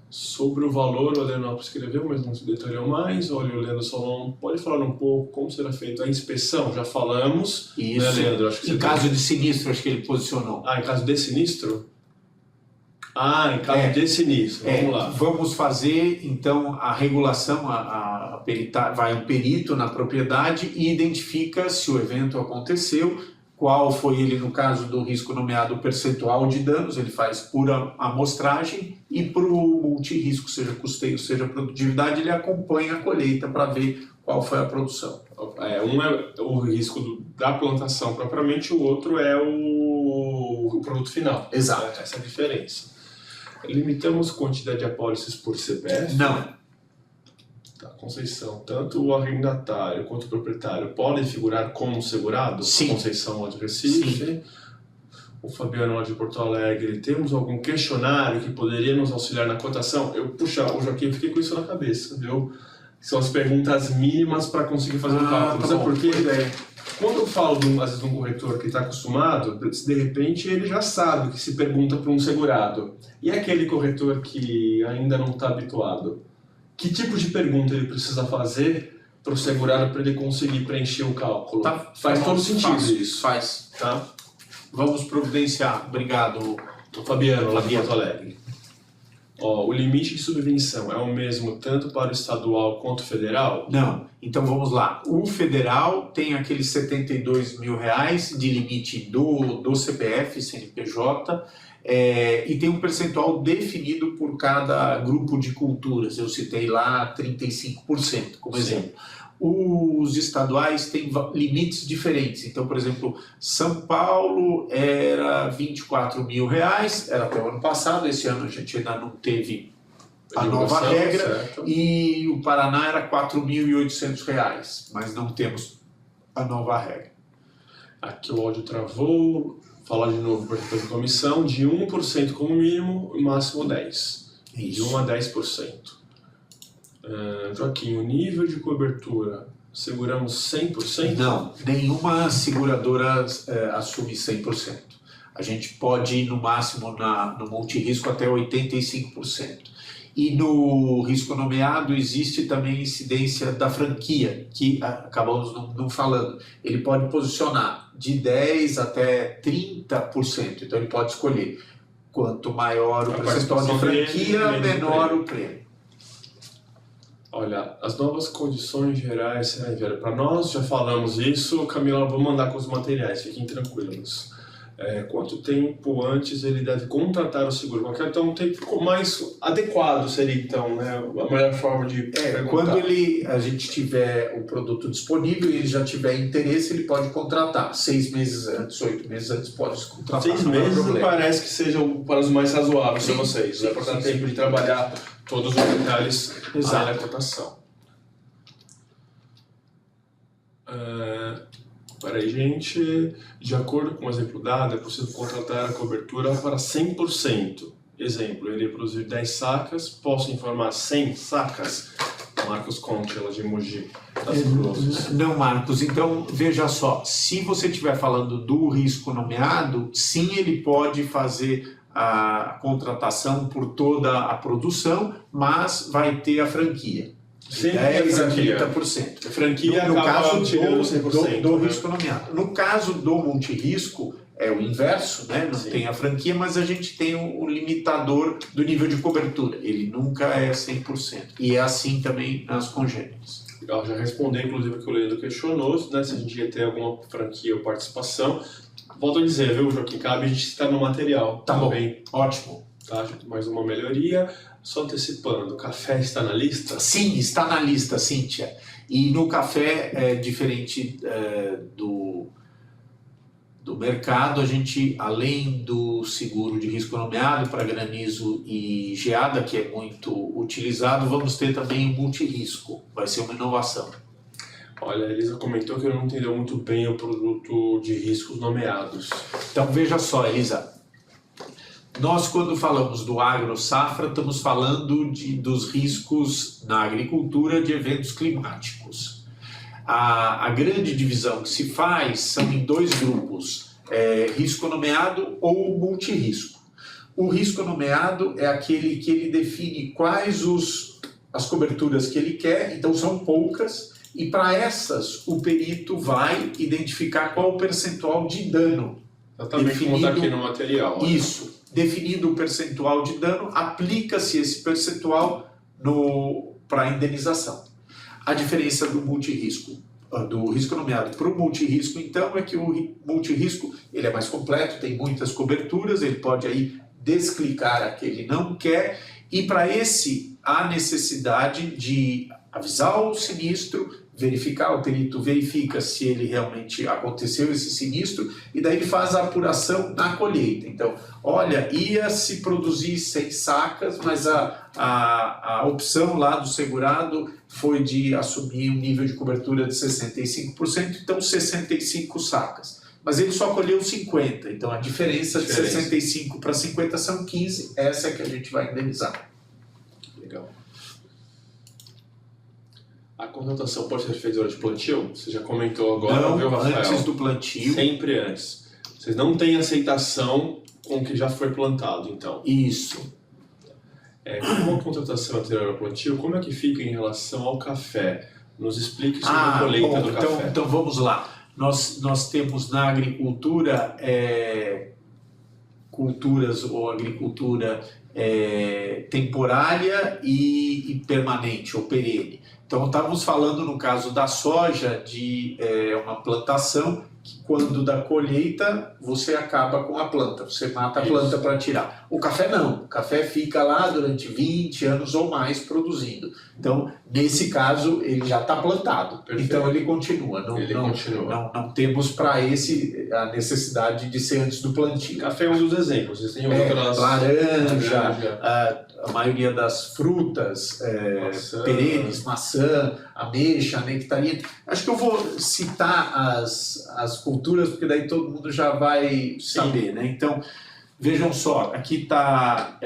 Sobre o valor, o Adriano escreveu, mas não se detalhou mais. Olha, o Leandro Solon, pode falar um pouco como será feita a inspeção? Já falamos. Isso. Né, Leandro? Acho que em caso de sinistro, acho que ele posicionou. Em caso de sinistro? Em caso de sinistro. Vamos lá. Vamos fazer, então, a regulação, vai um perito na propriedade e identifica se o evento aconteceu, qual foi ele, no caso do risco nomeado, o percentual de danos, ele faz por amostragem, e para o multirrisco, seja custeio, seja produtividade, ele acompanha a colheita para ver qual foi a produção. Um é o risco da plantação propriamente, o outro é o produto final. Exato. Essa é a diferença. Limitamos quantidade de apólices por CPF? Não. Tá, Conceição, tanto o arrendatário quanto o proprietário podem figurar como segurado? Sim. Conceição lá de Recife. Sim. O Fabiano lá de Porto Alegre, temos algum questionário que poderia nos auxiliar na cotação? Puxa, o Joaquim, eu fiquei com isso na cabeça, viu? São as perguntas mínimas para conseguir fazer um cálculo. Tá Sabe bom. por quê? Boa ideia. Quando eu falo, às vezes, de um corretor que está acostumado, de repente ele já sabe que se pergunta para um segurado. E aquele corretor que ainda não está habituado? Que tipo de pergunta ele precisa fazer para o segurado para ele conseguir preencher o cálculo? Tá, Faz todo sentido isso. Faz. Tá? Vamos providenciar. Obrigado. O Fabiano, lá de Porto Alegre. Ó, o limite de subvenção é o mesmo tanto para o estadual quanto o federal? Não. Então vamos lá. O federal tem aqueles 72 mil reais de limite do CPF, CNPJ, e tem um percentual definido por cada grupo de culturas. Eu citei lá 35% como exemplo. Os estaduais têm limites diferentes. Então, por exemplo, São Paulo era 24 mil reais, era até o ano passado, esse ano a gente ainda não teve a nova regra, certo. e o Paraná era 4.800 reais, mas não temos a nova regra. Aqui o áudio travou. Falar de novo para a comissão, de 1% como mínimo, e máximo 10%. De 1 a 10%. Joaquim, o nível de cobertura, seguramos 100%? Não, nenhuma seguradora assume 100%. A gente pode ir no máximo no multirrisco até 85%. E no risco nomeado existe também a incidência da franquia, que acabamos não falando. Ele pode posicionar de 10% até 30%, então ele pode escolher. Quanto maior o percentual de franquia, menor o prêmio. Olha, as novas condições gerais, para nós já falamos isso, Camila, vou mandar com os materiais, fiquem tranquilos. Quanto tempo antes ele deve contratar o seguro? Então, um tempo mais adequado seria, então, né, a melhor forma de perguntar. Quando a gente tiver o produto disponível e ele já tiver interesse, ele pode contratar. 6 meses antes, 8 meses antes, pode contratar. 6 meses me parece que sejam para os mais razoáveis para vocês, sim, para dar tempo de trabalhar todos os detalhes da cotação. Peraí, gente. De acordo com o exemplo dado, é possível contratar a cobertura para 100%. Exemplo, ele produzir 10 sacas, posso informar 100 sacas? Marcos Conte, ela de Mogi, das Cruzes. Não, Marcos. Então, veja só. Se você estiver falando do risco nomeado, sim, ele pode fazer a contratação por toda a produção, mas vai ter a franquia. Sim, 10% a 30%. A franquia no acaba caso tirando 100%. do risco nomeado. No caso do multirrisco, é o inverso, né? Não tem a franquia, mas a gente tem o limitador do nível de cobertura. Ele nunca é 100%. E é assim também nas congênitas. Legal, já respondi, inclusive, o que o Leandro questionou, né? Se a gente ia ter alguma franquia ou participação. Volto a dizer, viu, Joaquim? Cabe a gente citar no material. Tá também. bom, ótimo. Tá, mais uma melhoria. Só antecipando, o café está na lista? Sim, está na lista, Cíntia. E no café, diferente do mercado, a gente, além do seguro de risco nomeado para granizo e geada, que é muito utilizado, vamos ter também o multirrisco. Vai ser uma inovação. Olha, a Elisa comentou que não entendeu muito bem o produto de riscos nomeados. Então, veja só, Elisa. Nós, quando falamos do agro-safra, estamos falando dos riscos na agricultura de eventos climáticos. A grande divisão que se faz são em 2 grupos, risco nomeado ou multirrisco. O risco nomeado é aquele que ele define quais as coberturas que ele quer, então são poucas, e para essas o perito vai identificar qual o percentual de dano. Exatamente como está aqui no material. Olha. Isso. Definido o percentual de dano, aplica-se esse percentual para a indenização. A diferença do multirrisco, do risco nomeado para o multirrisco, então, é que o multirrisco ele é mais completo, tem muitas coberturas, ele pode aí desclicar a que ele não quer, e para esse há necessidade de avisar o sinistro, verificar, o perito verifica se ele realmente aconteceu esse sinistro e daí ele faz a apuração na colheita. Então, olha, ia se produzir 100 sacas, mas a opção lá do segurado foi de assumir um nível de cobertura de 65%, então 65 sacas. Mas ele só colheu 50, então a diferença de 65 para 50 são 15, essa é que a gente vai indenizar. Legal. A contratação pode ser feita durante o plantio? Você já comentou agora, não, viu, Rafael? Antes do plantio. Sempre antes. Vocês não têm aceitação com o que já foi plantado, então? Isso. Como a contratação anterior ao plantio, como é que fica em relação ao café? Nos explique sobre a colheita do café. Então vamos lá. Nós temos na agricultura culturas ou agricultura temporária e permanente ou perene. Então estávamos falando no caso da soja de uma plantação que quando da colheita você acaba com a planta, você mata a planta para tirar. O café não, o café fica lá durante 20 anos ou mais produzindo. Então, nesse caso, ele já está plantado, Perfeito. Então ele continua. Não temos para esse a necessidade de ser antes do plantio. Café é um dos exemplos, vocês têm outras... Laranja, a maioria das frutas perenes, maçã, ameixa, nectarina. Acho que eu vou citar as culturas, porque daí todo mundo já vai saber, né? Então, vejam só, aqui está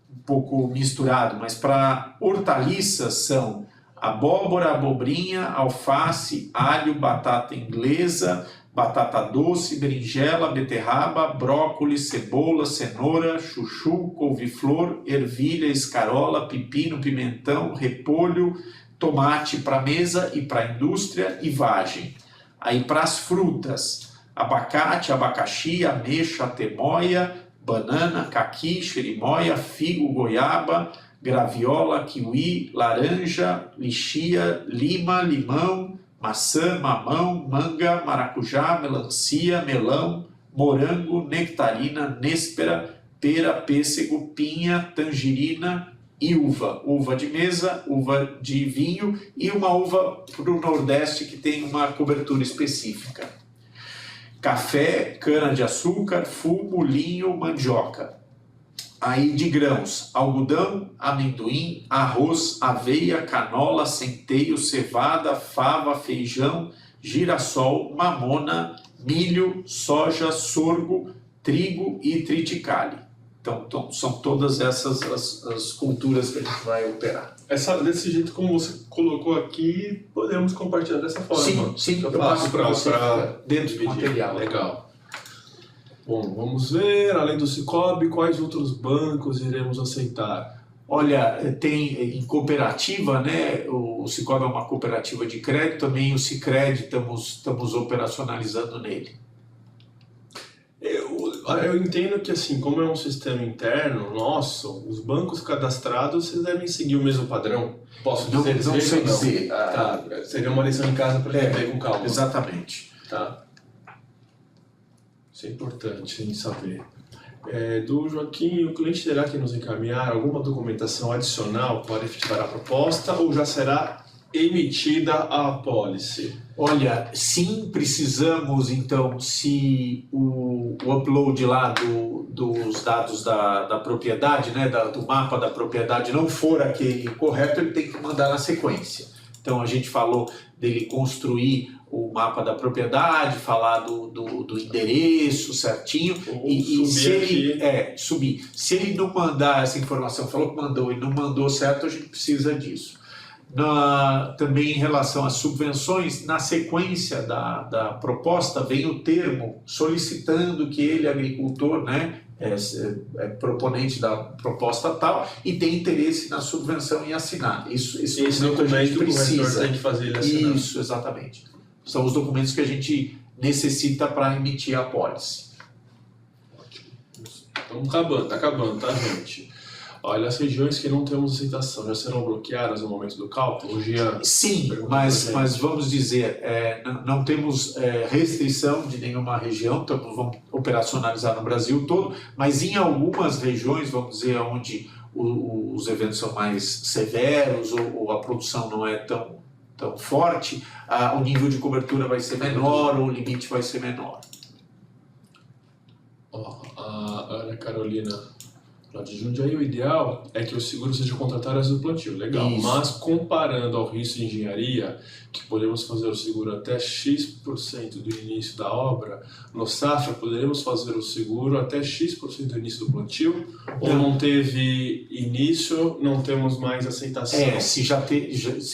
um pouco misturado, mas para hortaliças são abóbora, abobrinha, alface, alho, batata inglesa, batata doce, berinjela, beterraba, brócolis, cebola, cenoura, chuchu, couve-flor, ervilha, escarola, pepino, pimentão, repolho, tomate para mesa e para indústria e vagem. Aí para as frutas, abacate, abacaxi, ameixa, temoia, banana, caqui, xerimoia, figo, goiaba, graviola, kiwi, laranja, lixia, lima, limão, maçã, mamão, manga, maracujá, melancia, melão, morango, nectarina, néspera, pera, pêssego, pinha, tangerina e uva de mesa, uva de vinho e uma uva para o Nordeste que tem uma cobertura específica. Café, cana-de-açúcar, fumo, linho, mandioca. Aí de grãos, algodão, amendoim, arroz, aveia, canola, centeio, cevada, fava, feijão, girassol, mamona, milho, soja, sorgo, trigo e triticale. Então são todas essas as culturas que a gente vai operar. Desse jeito como você colocou aqui, podemos compartilhar dessa forma. Sim, eu passo para você dentro do dividir. material. Legal. Bom, vamos ver, além do Sicoob, quais outros bancos iremos aceitar? Olha, tem em cooperativa, né? O Sicoob é uma cooperativa de crédito, também o Sicredi estamos operacionalizando nele. Eu entendo que, assim, como é um sistema interno nosso, os bancos cadastrados vocês devem seguir o mesmo padrão. Posso dizer? Não sei dizer. Tá, seria uma lição em casa para gente ver com calma. Exatamente. Tá. Isso é importante em saber. Do Joaquim, o cliente terá que nos encaminhar alguma documentação adicional para efetivar a proposta ou já será emitida a apólice? Olha, sim, precisamos, então, se o upload lá dos dados da propriedade, né, do mapa da propriedade não for aquele correto, ele tem que mandar na sequência. Então, a gente falou dele construir o mapa da propriedade, falar do endereço certinho e se ele subir. Se ele não mandar essa informação, falou que mandou e não mandou certo, a gente precisa disso. Também em relação às subvenções, na sequência da proposta vem o termo solicitando que ele, agricultor, né, é proponente da proposta tal e tem interesse na subvenção em assinar. Esse documento a gente precisa. Tem que fazer ele assinar. Isso, exatamente. São os documentos que a gente necessita para emitir a apólice. Ótimo. Está acabando, tá, gente? Olha, as regiões que não temos aceitação já serão bloqueadas no momento do cálculo? Sim, mas vamos dizer, não temos restrição de nenhuma região, então vamos operacionalizar no Brasil todo, mas em algumas regiões, vamos dizer, onde os eventos são mais severos ou a produção não é tão forte, o nível de cobertura vai ser menor ou o limite vai ser menor. A Ana Carolina, lá de Jundiaí, o ideal é que o seguro seja contratado antes do plantio, legal. Isso. Mas comparando ao risco de engenharia, que podemos fazer o seguro até X% do início da obra, no safra poderemos fazer o seguro até X% do início do plantio? Ou não teve início, não temos mais aceitação? Se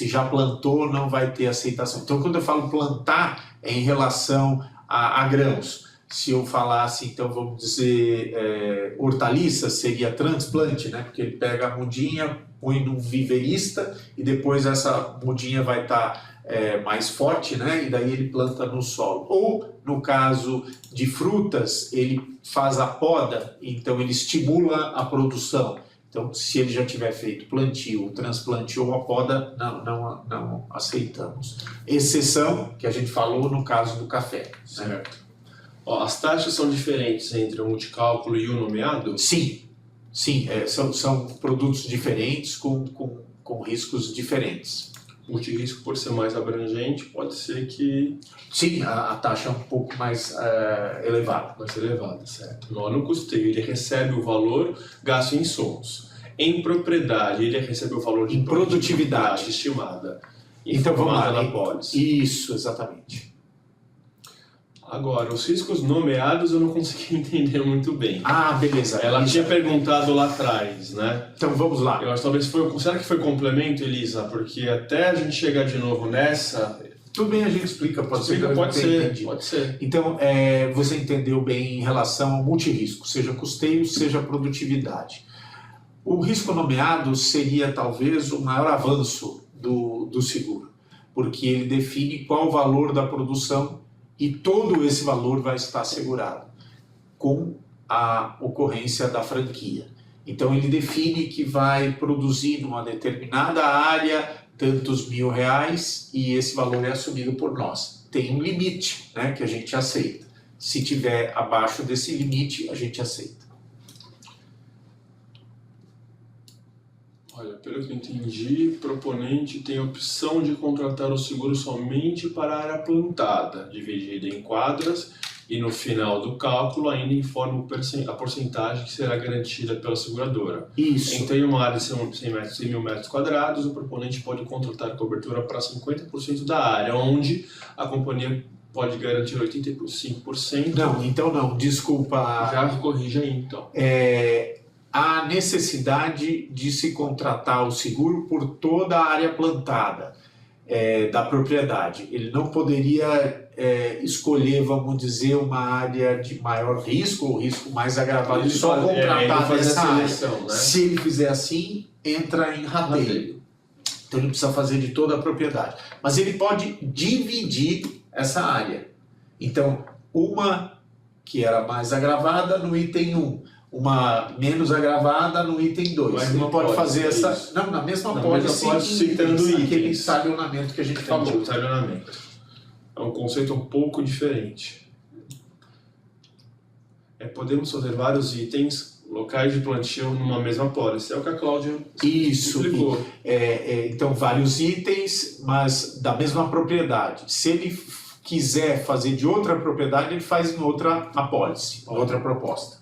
já plantou, não vai ter aceitação. Então, quando eu falo plantar, é em relação a grãos. Se eu falasse, então, vamos dizer, hortaliças, seria transplante, né? Porque ele pega a mudinha, põe num viveirista e depois essa mudinha vai estar mais forte, né? E daí ele planta no solo. Ou, no caso de frutas, ele faz a poda, então ele estimula a produção. Então, se ele já tiver feito plantio, transplante ou a poda, não aceitamos. Exceção, que a gente falou no caso do café. Certo. Né? As taxas são diferentes entre o multicálculo e o nomeado? Sim, são produtos diferentes com riscos diferentes. Multirisco, por ser mais abrangente, pode ser que... Sim, a taxa é um pouco mais elevada. Mais elevada, certo. No custeio, ele recebe o valor gasto em insumos. Em propriedade, ele recebe o valor de produtividade estimada. Então vamos lá, na pólice. Isso, exatamente. Agora, os riscos nomeados eu não consegui entender muito bem. Beleza. Ela tinha perguntado lá atrás, né? Então vamos lá. Eu acho que talvez será que foi complemento, Elisa? Porque até a gente chegar de novo nessa... Tudo bem, a gente explica, pode ser. Então, você entendeu bem em relação ao multirisco, seja custeio, seja produtividade. O risco nomeado seria talvez o maior avanço do seguro, porque ele define qual o valor da produção e todo esse valor vai estar assegurado com a ocorrência da franquia. Então ele define que vai produzir numa determinada área tantos R$1.000 e esse valor é assumido por nós. Tem um limite, né, que a gente aceita. Se tiver abaixo desse limite, a gente aceita. Olha, pelo que eu entendi, o proponente tem a opção de contratar o seguro somente para a área plantada, dividida em quadras, e no final do cálculo ainda informa a porcentagem que será garantida pela seguradora. Isso. Então, em uma área de 100 mil metros quadrados, o proponente pode contratar cobertura para 50% da área, onde a companhia pode garantir 85%. Não, desculpa. Já corrija aí, então. Há necessidade de se contratar o seguro por toda a área plantada da propriedade. Ele não poderia escolher, vamos dizer, uma área de maior risco ou risco mais agravado e só contratar dessa área. Né? Se ele fizer assim, entra em rateio. Então ele precisa fazer de toda a propriedade. Mas ele pode dividir essa área. Então, uma que era mais agravada no item 1, uma menos agravada no item 2. Mas ele pode fazer essa... Isso. Não, na mesma pólice, citando aquele talionamento que a gente falou. O talionamento. É um conceito um pouco diferente. Podemos fazer vários itens, locais de plantio, numa mesma pólice. É o que a Cláudia explicou. Então, vários itens, mas da mesma propriedade. Se ele quiser fazer de outra propriedade, ele faz em outra apólice, outra proposta.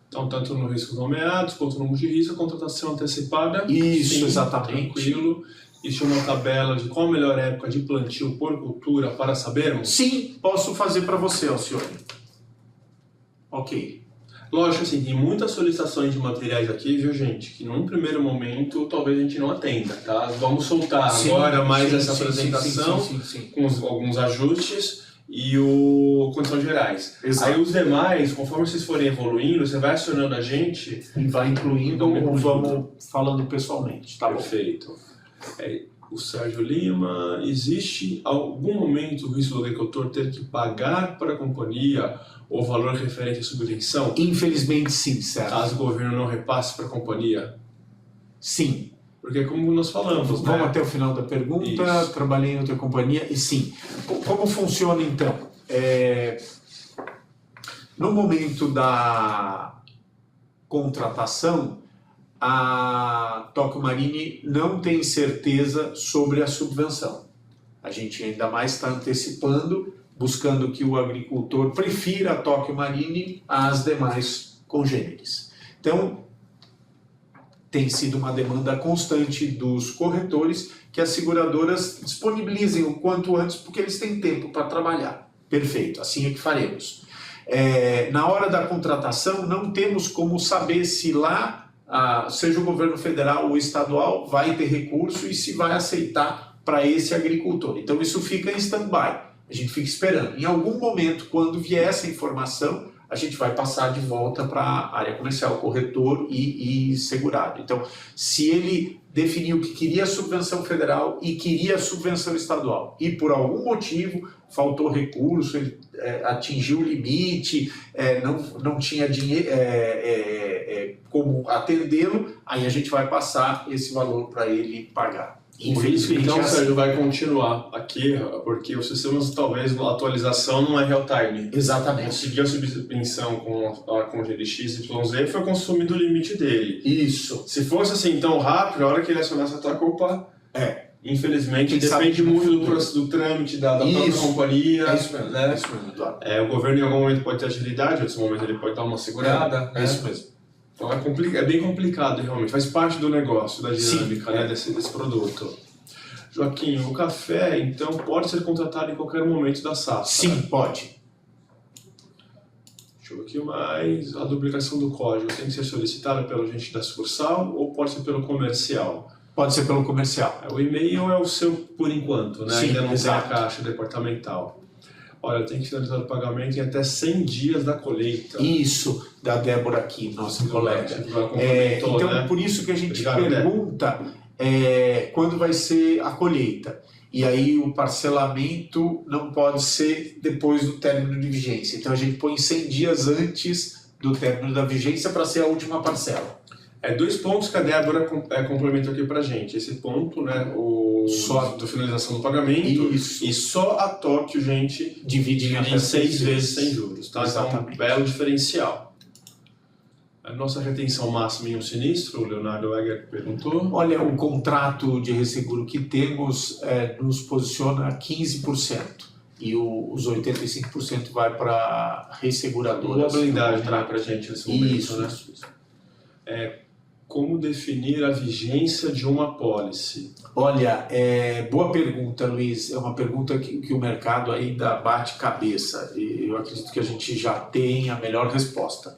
Então, tanto no risco nomeados quanto no multirisco, a contratação antecipada. Isso, sim, exatamente. Tranquilo. Existe uma tabela de qual a melhor época de plantio por cultura para sabermos? Sim, posso fazer para você, Alcione. Ok. Lógico, assim, tem muitas solicitações de materiais aqui, viu, gente? Que num primeiro momento talvez a gente não atenda, tá? Vamos soltar agora mais essa apresentação com alguns ajustes e condições gerais. Exato. Aí os demais, conforme vocês forem evoluindo, você vai acionando a gente e vai incluindo ou vamos falando pessoalmente, tá? Perfeito. O Sérgio Lima, existe algum momento o risco do agricultor ter que pagar para a companhia o valor referente à subvenção? Infelizmente sim, Sérgio. Caso o governo não repasse para a companhia? Sim. Porque como nós falamos, vamos até o final da pergunta. Isso. Trabalhei em outra companhia e sim. Como funciona então? No momento da contratação, a Tóquio Marine não tem certeza sobre a subvenção. A gente ainda mais está antecipando, buscando que o agricultor prefira a Tóquio Marine às demais congêneres. Então, tem sido uma demanda constante dos corretores que as seguradoras disponibilizem o quanto antes, porque eles têm tempo para trabalhar. Perfeito, assim é que faremos. Na hora da contratação, não temos como saber se lá, seja o governo federal ou estadual, vai ter recurso e se vai aceitar para esse agricultor. Então isso fica em stand-by, a gente fica esperando. Em algum momento, quando vier essa informação, a gente vai passar de volta para a área comercial, corretor e segurado. Então, se ele definiu que queria subvenção federal e queria subvenção estadual e por algum motivo faltou recurso, ele atingiu o limite, não tinha dinheiro, como atendê-lo, aí a gente vai passar esse valor para ele pagar. Infelizmente, então, Sérgio, vai continuar aqui, porque os sistemas, talvez, a atualização não é real-time. Exatamente. Conseguiu a subvenção com o GLX YZ, foi consumido o limite dele. Isso. Se fosse assim tão rápido, a hora que ele acionasse a tua culpa, infelizmente, depende muito do trâmite da própria companhia. É isso mesmo, né? É isso mesmo, Eduardo. O governo, em algum momento, pode ter agilidade, em outros momentos, ele pode dar uma segurada. É isso mesmo. Então é bem complicado, realmente. Faz parte do negócio, da dinâmica, né, desse produto. Joaquim, o café, então, pode ser contratado em qualquer momento da safra? Sim, pode. Deixa eu ver aqui mais. A duplicação do código tem que ser solicitada pelo agente da sucursal ou pode ser pelo comercial? Pode ser pelo comercial. O e-mail é o seu por enquanto, né? Sim, ainda não exato. tem a caixa departamental. Olha, tem que finalizar o pagamento em até 100 dias da colheita. Isso, da Débora aqui, nossa colega. Então, né? Por isso que a gente Obrigado, pergunta quando vai ser a colheita. E aí o parcelamento não pode ser depois do término de vigência. Então a gente põe 100 dias antes do término da vigência para ser a última parcela. 2 pontos que a Débora complementou aqui pra gente. Esse ponto, né, só da finalização do pagamento. Isso. E só a Tóquio, gente, Divide em 6 vezes sem juros. Tá? Exatamente. Então, belo diferencial. A nossa retenção máxima em um sinistro, o Leonardo Egger perguntou. Olha, o contrato de resseguro que temos nos posiciona a 15%. E os 85% vai para resseguradoras. Uma blindagem para a gente nesse momento. Isso, né? Isso. Como definir a vigência de uma pólice? Olha, boa pergunta, Luiz. É uma pergunta que o mercado ainda bate cabeça. E eu acredito que a gente já tem a melhor resposta.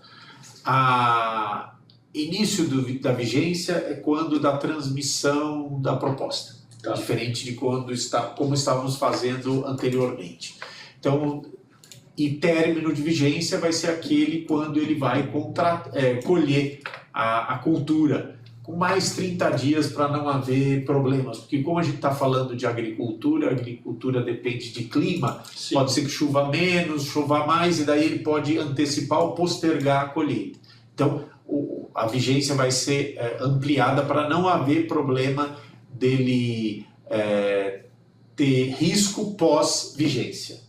Início da vigência é quando da transmissão da proposta. Tá. Diferente de como estávamos fazendo anteriormente. Então, e término de vigência vai ser aquele quando ele vai colher a cultura, com mais 30 dias para não haver problemas, porque como a gente está falando de agricultura, a agricultura depende de clima. Sim. Pode ser que chova menos, chover mais, e daí ele pode antecipar ou postergar a colheita. Então, a vigência vai ser ampliada para não haver problema dele ter risco pós-vigência.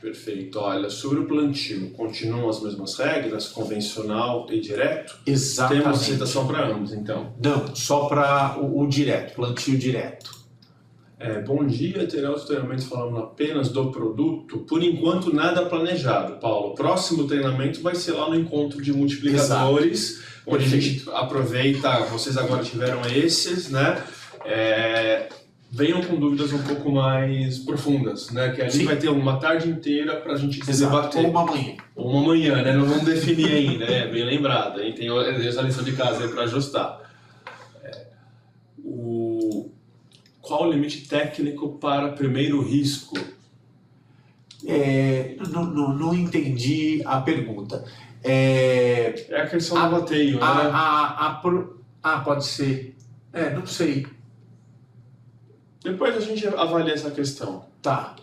Perfeito. Olha, sobre o plantio, continuam as mesmas regras, convencional e direto? Exatamente. Temos aceitação para ambos, então? Não, só para o direto, plantio direto. Bom dia, teremos treinamento falando apenas do produto. Por enquanto, nada planejado, Paulo. O próximo treinamento vai ser lá no encontro de multiplicadores, exato, onde a gente aproveita, vocês agora tiveram esses, né? Venham com dúvidas um pouco mais profundas, né? Que a gente vai ter uma tarde inteira para a gente debater. Ou uma manhã. Ou uma manhã, né? Não vamos definir ainda, né? Bem lembrado. Aí tem essa lição de casa aí para ajustar. Qual o limite técnico para primeiro risco? Não entendi a pergunta. A questão do bateio, né? Pode ser. Não sei. Depois a gente avalia essa questão. Tá.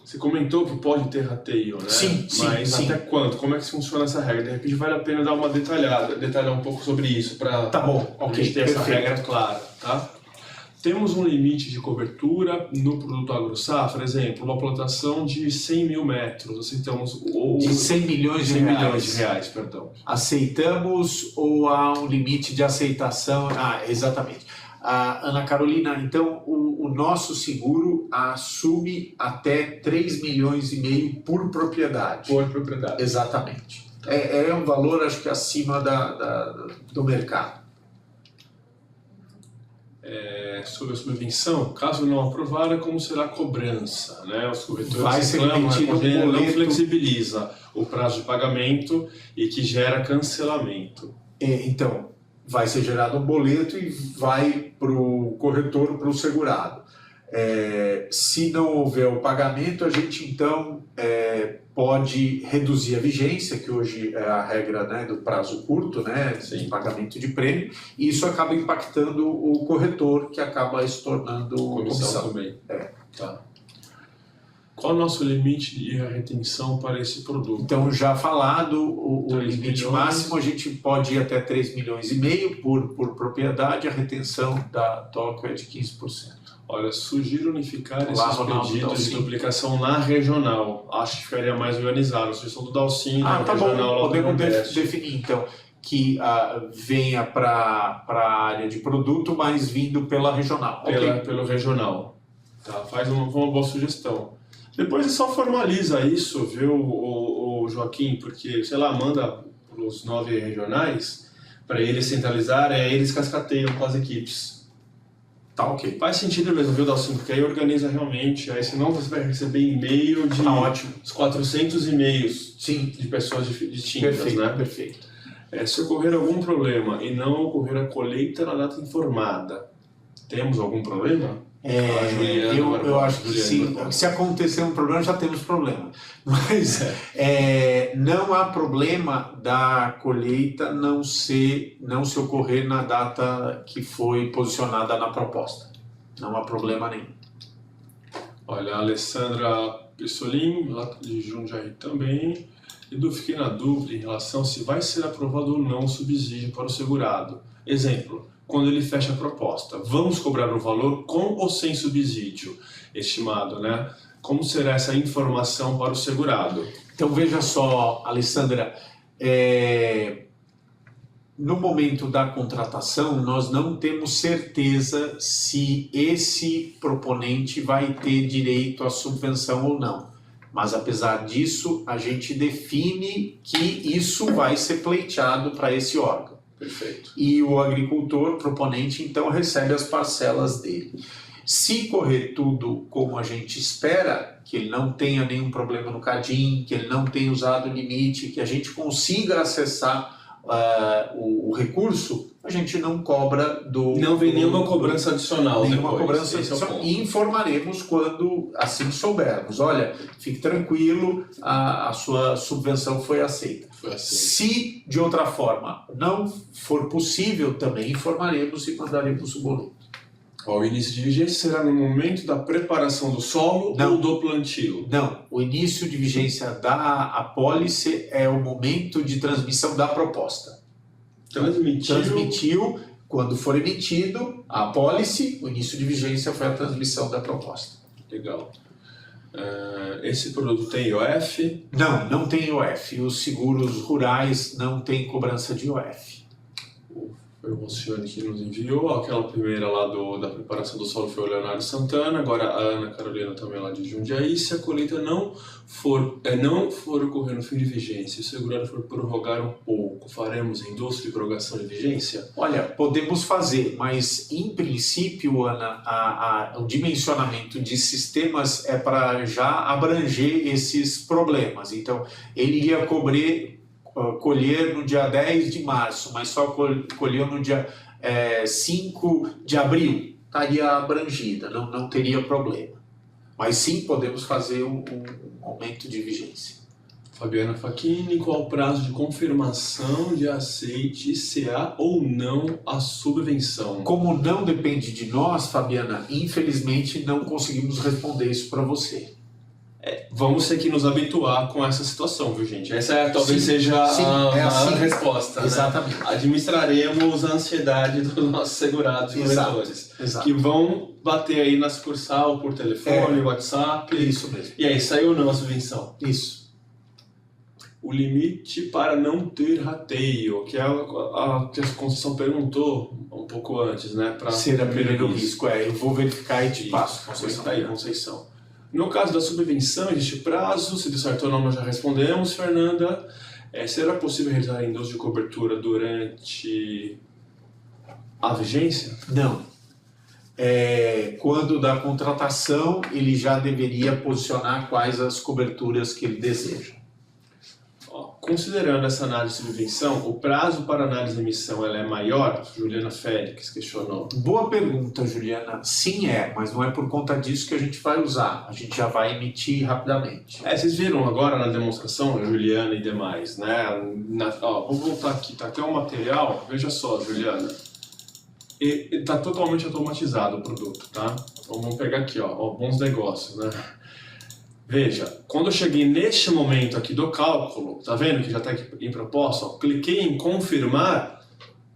Você comentou que pode ter rateio, né? Sim, Mas sim. Até quanto? Como é que funciona essa regra? De repente vale a pena dar uma detalhar um pouco sobre isso para tá bom, a gente ter essa regra clara, tá? Temos um limite de cobertura no produto AgroSafra, exemplo, uma plantação de 100 mil metros, aceitamos... De 100 milhões de 100 reais. milhões de reais, perdão. Aceitamos ou há um limite de aceitação? Exatamente. Ana Carolina, então o nosso seguro assume até 3,5 milhões por propriedade. Por propriedade. Exatamente. É um valor, acho que acima do mercado. Sobre a subvenção, caso não aprovada, como será a cobrança? Né? Os corretores vai ser reclamam, emitido um não boleto, flexibiliza o prazo de pagamento e que gera cancelamento. Então, vai ser gerado um boleto e vai para o corretor, para o segurado. Se não houver o pagamento, a gente então pode reduzir a vigência, que hoje é a regra, né, do prazo curto, né, de pagamento de prêmio, e isso acaba impactando o corretor, que acaba se tornando comissão. Também. Tá. Qual é o nosso limite de retenção para esse produto? Então, já falado, o limite milhões. máximo a gente pode ir até 3,5 milhões por propriedade, a retenção da Tóquio é de 15%. Olha, sugiro unificar Olá, esses Ronaldo, pedidos Dalcin. de duplicação na regional. Acho que ficaria mais organizado. A sugestão do Dalcin, Tá regional bom, lá do podemos Nordeste. definir então que venha para a área de produto, mas vindo pela regional. Pelo regional. Tá, faz uma boa sugestão. Depois é só formaliza isso, viu, o Joaquim, porque, sei lá, manda para os 9 regionais, para eles centralizarem, aí eles cascateiam com as equipes. Tá ok. Faz sentido mesmo, viu, Dalcin? Porque aí organiza realmente, aí senão você vai receber e-mail de ótimo. uns 400 e-mails Sim, de pessoas distintas, perfeito, né? perfeito. Se ocorrer algum problema e não ocorrer a colheita na data informada, temos algum problema? Eu acho que se acontecer um problema, já temos problema. Mas não há problema da colheita não se ocorrer na data que foi posicionada na proposta. Não há problema nenhum. Olha, a Alessandra Pessolim, lá de Jundiaí também. Edu, fiquei na dúvida em relação se vai ser aprovado ou não o subsídio para o segurado. Exemplo, quando ele fecha a proposta, vamos cobrar o valor com ou sem subsídio estimado, né? Como será essa informação para o segurado? Então veja só, Alessandra, no momento da contratação, nós não temos certeza se esse proponente vai ter direito à subvenção ou não. Mas apesar disso, a gente define que isso vai ser pleiteado para esse órgão. Perfeito. E o agricultor proponente, então, recebe as parcelas dele. Se correr tudo como a gente espera, que ele não tenha nenhum problema no CADIM, que ele não tenha usado o limite, que a gente consiga acessar o recurso, a gente não cobra Não vem nenhuma cobrança adicional. Nenhuma depois. cobrança adicional. E informaremos quando assim soubermos. Olha, fique tranquilo, a sua subvenção foi aceita. Se de outra forma não for possível, também informaremos e mandaremos o boleto. O início de vigência será no momento da preparação do solo ou do plantio? Não, o início de vigência da apólice é o momento de transmissão da proposta. Transmitiu, quando for emitido a apólice, o início de vigência foi a transmissão da proposta. Legal. Esse produto tem IOF? Não tem IOF. Os seguros rurais não têm cobrança de IOF. Foi o Alcione que nos enviou, aquela primeira lá da preparação do solo foi o Leonardo Santana, agora a Ana Carolina também lá de Jundiaí. Se a colheita não for ocorrer no fim de vigência e o segurado for prorrogar um pouco, faremos endosso de prorrogação de vigência? Olha, podemos fazer, mas em princípio, Ana, o dimensionamento de sistemas é para já abranger esses problemas. Então, ele ia colher no dia 10 de março, mas só colheu no dia 5 de abril, estaria abrangida, não teria problema. Mas sim, podemos fazer um aumento de vigência. Fabiana Facchini, qual o prazo de confirmação de aceite se há ou não a subvenção? Como não depende de nós, Fabiana, infelizmente não conseguimos responder isso para você. Vamos ter que nos habituar com essa situação, viu, gente? Essa talvez seja a resposta. Exatamente. Né? Administraremos a ansiedade dos nossos segurados e corretores. Que vão bater aí na sucursal por telefone, WhatsApp. Isso mesmo. E aí, saiu ou não a subvenção? Isso. O limite para não ter rateio, que é a que a Conceição perguntou um pouco antes, né? Para ser a primeiro risco. Eu vou verificar e te passo. Conceição. Tá aí, Conceição. No caso da subvenção, existe prazo, se deu certo ou não, nós já respondemos, Fernanda. Será possível realizar endosso de cobertura durante a vigência? Não. Quando da contratação, ele já deveria posicionar quais as coberturas que ele deseja. Considerando essa análise de subvenção, o prazo para análise de emissão ela é maior? Juliana Félix questionou. Boa pergunta, Juliana. Sim, mas não é por conta disso que a gente vai usar. A gente já vai emitir rapidamente. Vocês viram agora na demonstração, Juliana e demais, né? Vou voltar aqui, tá até o material. Veja só, Juliana. Está totalmente automatizado o produto, tá? Então vamos pegar aqui, bons negócios, né? Veja, quando eu cheguei neste momento aqui do cálculo, tá vendo que já está aqui em proposta? Cliquei em confirmar,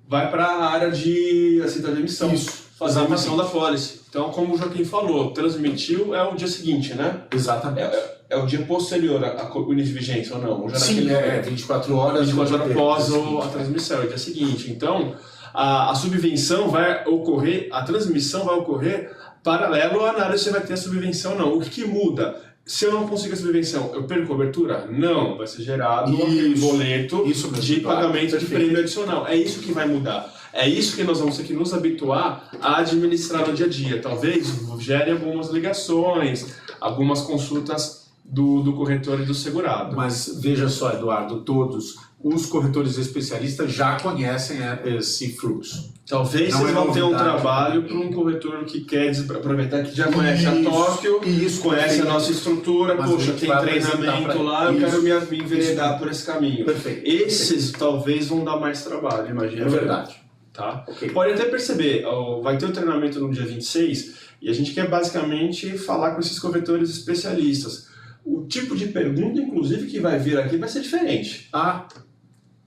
vai para a área de aceitação de emissão. Isso, fazer a emissão da pólice. Então, como o Joaquim falou, transmitiu é o dia seguinte, né? Exatamente. É o dia posterior ao início de vigência ou não? Sim, 24 horas. 24 horas após a transmissão, é o dia seguinte. Então, a subvenção vai ocorrer, a transmissão vai ocorrer paralelo à análise se vai ter a subvenção ou não. O que muda? Se eu não consigo a subvenção, eu perco cobertura? Não, vai ser gerado um boleto de pagamento de prêmio adicional. É isso que vai mudar. É isso que nós vamos ter que nos habituar a administrar no dia a dia. Talvez gere algumas ligações, algumas consultas do corretor e do segurado. Mas veja só, Eduardo, todos os corretores especialistas já conhecem esse fluxo. Talvez vocês vão ter um trabalho para um corretor que quer aproveitar que já conhece a Tóquio, conhece a nossa estrutura, poxa, tem treinamento lá, eu quero me enveredar por esse caminho. Perfeito. Esses talvez vão dar mais trabalho, imagina. É verdade. Tá? Pode até perceber, vai ter o treinamento no dia 26 e a gente quer basicamente falar com esses corretores especialistas. O tipo de pergunta, inclusive, que vai vir aqui vai ser diferente.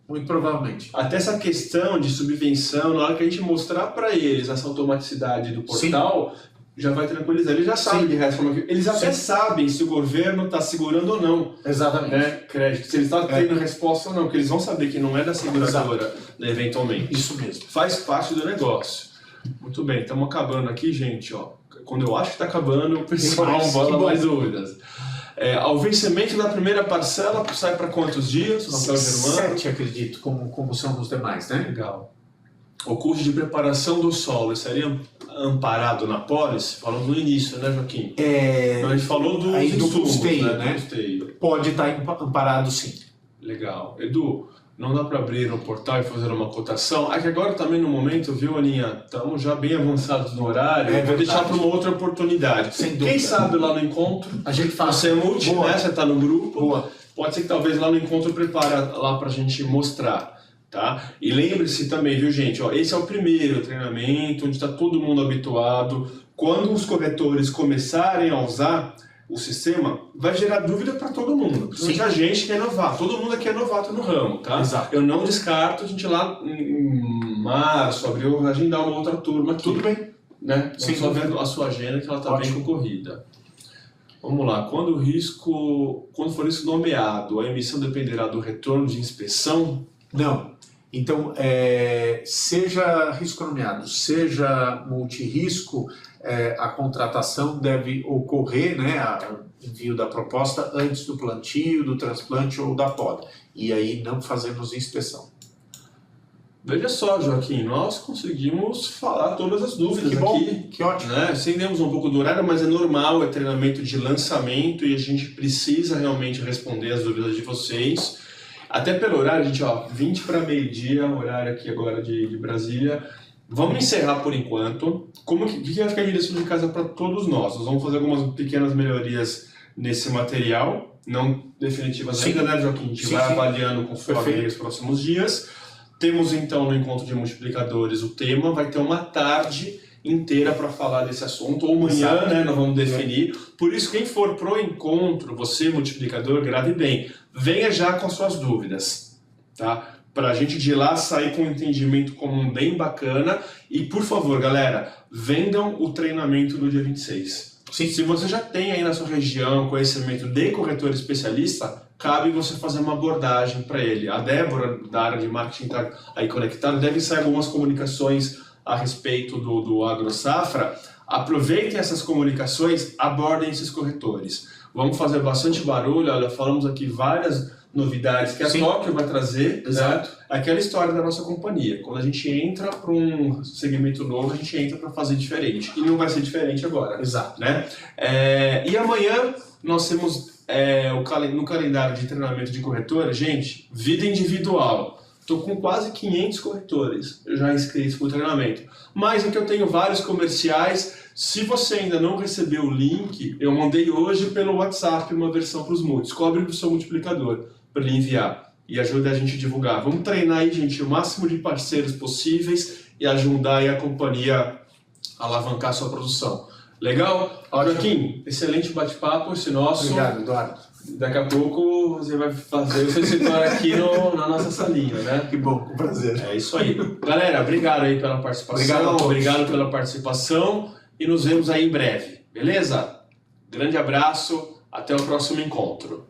Muito provavelmente. Até essa questão de subvenção, na hora que a gente mostrar para eles essa automaticidade do portal, já vai tranquilizar. Eles já sabem de resto. Eles até sabem se o governo está segurando ou não. Exatamente. Né, crédito. Se eles estão tendo resposta ou não, porque eles vão saber que não é da seguradora, né, eventualmente. Isso mesmo. Faz parte do negócio. Muito bem, estamos acabando aqui, gente. Quando eu acho que está acabando, o pessoal bola mais dúvidas. Ao vencimento da primeira parcela, sai para quantos dias? Rafael Germano? 7, acredito, como são os demais, né? Legal. O custo de preparação do solo seria amparado na pólice? Falando no início, né, Joaquim? A gente falou do custeio, né? Pode estar amparado, sim. Legal. Edu, não dá para abrir um portal e fazer uma cotação? Que agora também no momento, viu, Aninha? Estamos já bem avançados no horário. Vou deixar para uma outra oportunidade. Sem dúvida. Quem sabe lá no encontro, a gente faz. Você é multi, né? Você está no grupo. Boa. Pode ser que talvez lá no encontro prepare lá para a gente mostrar. Tá? E lembre-se também, viu, gente? Esse é o primeiro treinamento, onde está todo mundo habituado. Quando os corretores começarem a usar o sistema, vai gerar dúvida para todo mundo. Principalmente a gente que é novato. Todo mundo aqui é novato no ramo, tá? Exato. Eu não descarto a gente lá em março, abril, agendar uma outra turma aqui. Tudo bem. Né? Vamos só ver a sua agenda, que ela está bem concorrida. Vamos lá. Quando for risco nomeado, a emissão dependerá do retorno de inspeção? Não. Então, seja risco nomeado, seja multirrisco, a contratação deve ocorrer, né, o envio da proposta antes do plantio, do transplante ou da poda. E aí não fazemos inspeção. Veja só, Joaquim, nós conseguimos falar todas as dúvidas aqui. Que ótimo. Né? Estendemos um pouco do horário, mas é normal, é treinamento de lançamento e a gente precisa realmente responder as dúvidas de vocês. Até pelo horário, gente, 20 para meio-dia, horário aqui agora de Brasília. Vamos encerrar por enquanto. O que vai ficar de lição de casa para todos nós? Nós vamos fazer algumas pequenas melhorias nesse material, não definitivas ainda, né, Joaquim? A gente vai avaliando conforme os próximos dias. Temos então no encontro de multiplicadores o tema, vai ter uma tarde inteira para falar desse assunto, ou amanhã, né, nós vamos definir. Por isso, quem for pro encontro, você multiplicador, grave bem, venha já com as suas dúvidas, tá? Para a gente de lá sair com um entendimento comum bem bacana. E, por favor, galera, vendam o treinamento do dia 26. Sim. Se você já tem aí na sua região conhecimento de corretor especialista, cabe você fazer uma abordagem para ele. A Débora, da área de marketing, está aí conectada, deve sair algumas comunicações a respeito do AgroSafra. Aproveitem essas comunicações, abordem esses corretores. Vamos fazer bastante barulho, olha, falamos aqui várias novidades que a Tóquio vai trazer. Exato. Né? Aquela história da nossa companhia. Quando a gente entra para um segmento novo, a gente entra para fazer diferente. E não vai ser diferente agora. Exato. Né? E amanhã nós temos no calendário de treinamento de corretores, gente, vida individual. Estou com quase 500 corretores já inscritos para o treinamento. Mas aqui eu tenho vários comerciais. Se você ainda não recebeu o link, eu mandei hoje pelo WhatsApp uma versão para os multis. Cobre do seu multiplicador para ele enviar e ajude a gente a divulgar. Vamos treinar aí, gente, o máximo de parceiros possíveis e ajudar aí a companhia a alavancar a sua produção. Legal? Joaquim, excelente bate-papo esse nosso. Obrigado, Eduardo. Daqui a pouco você vai fazer o seu escritório aqui na nossa salinha, né? Que bom, um prazer. É isso aí. Galera, obrigado aí pela participação. Obrigado pela participação e nos vemos aí em breve. Beleza? Grande abraço, até o próximo encontro.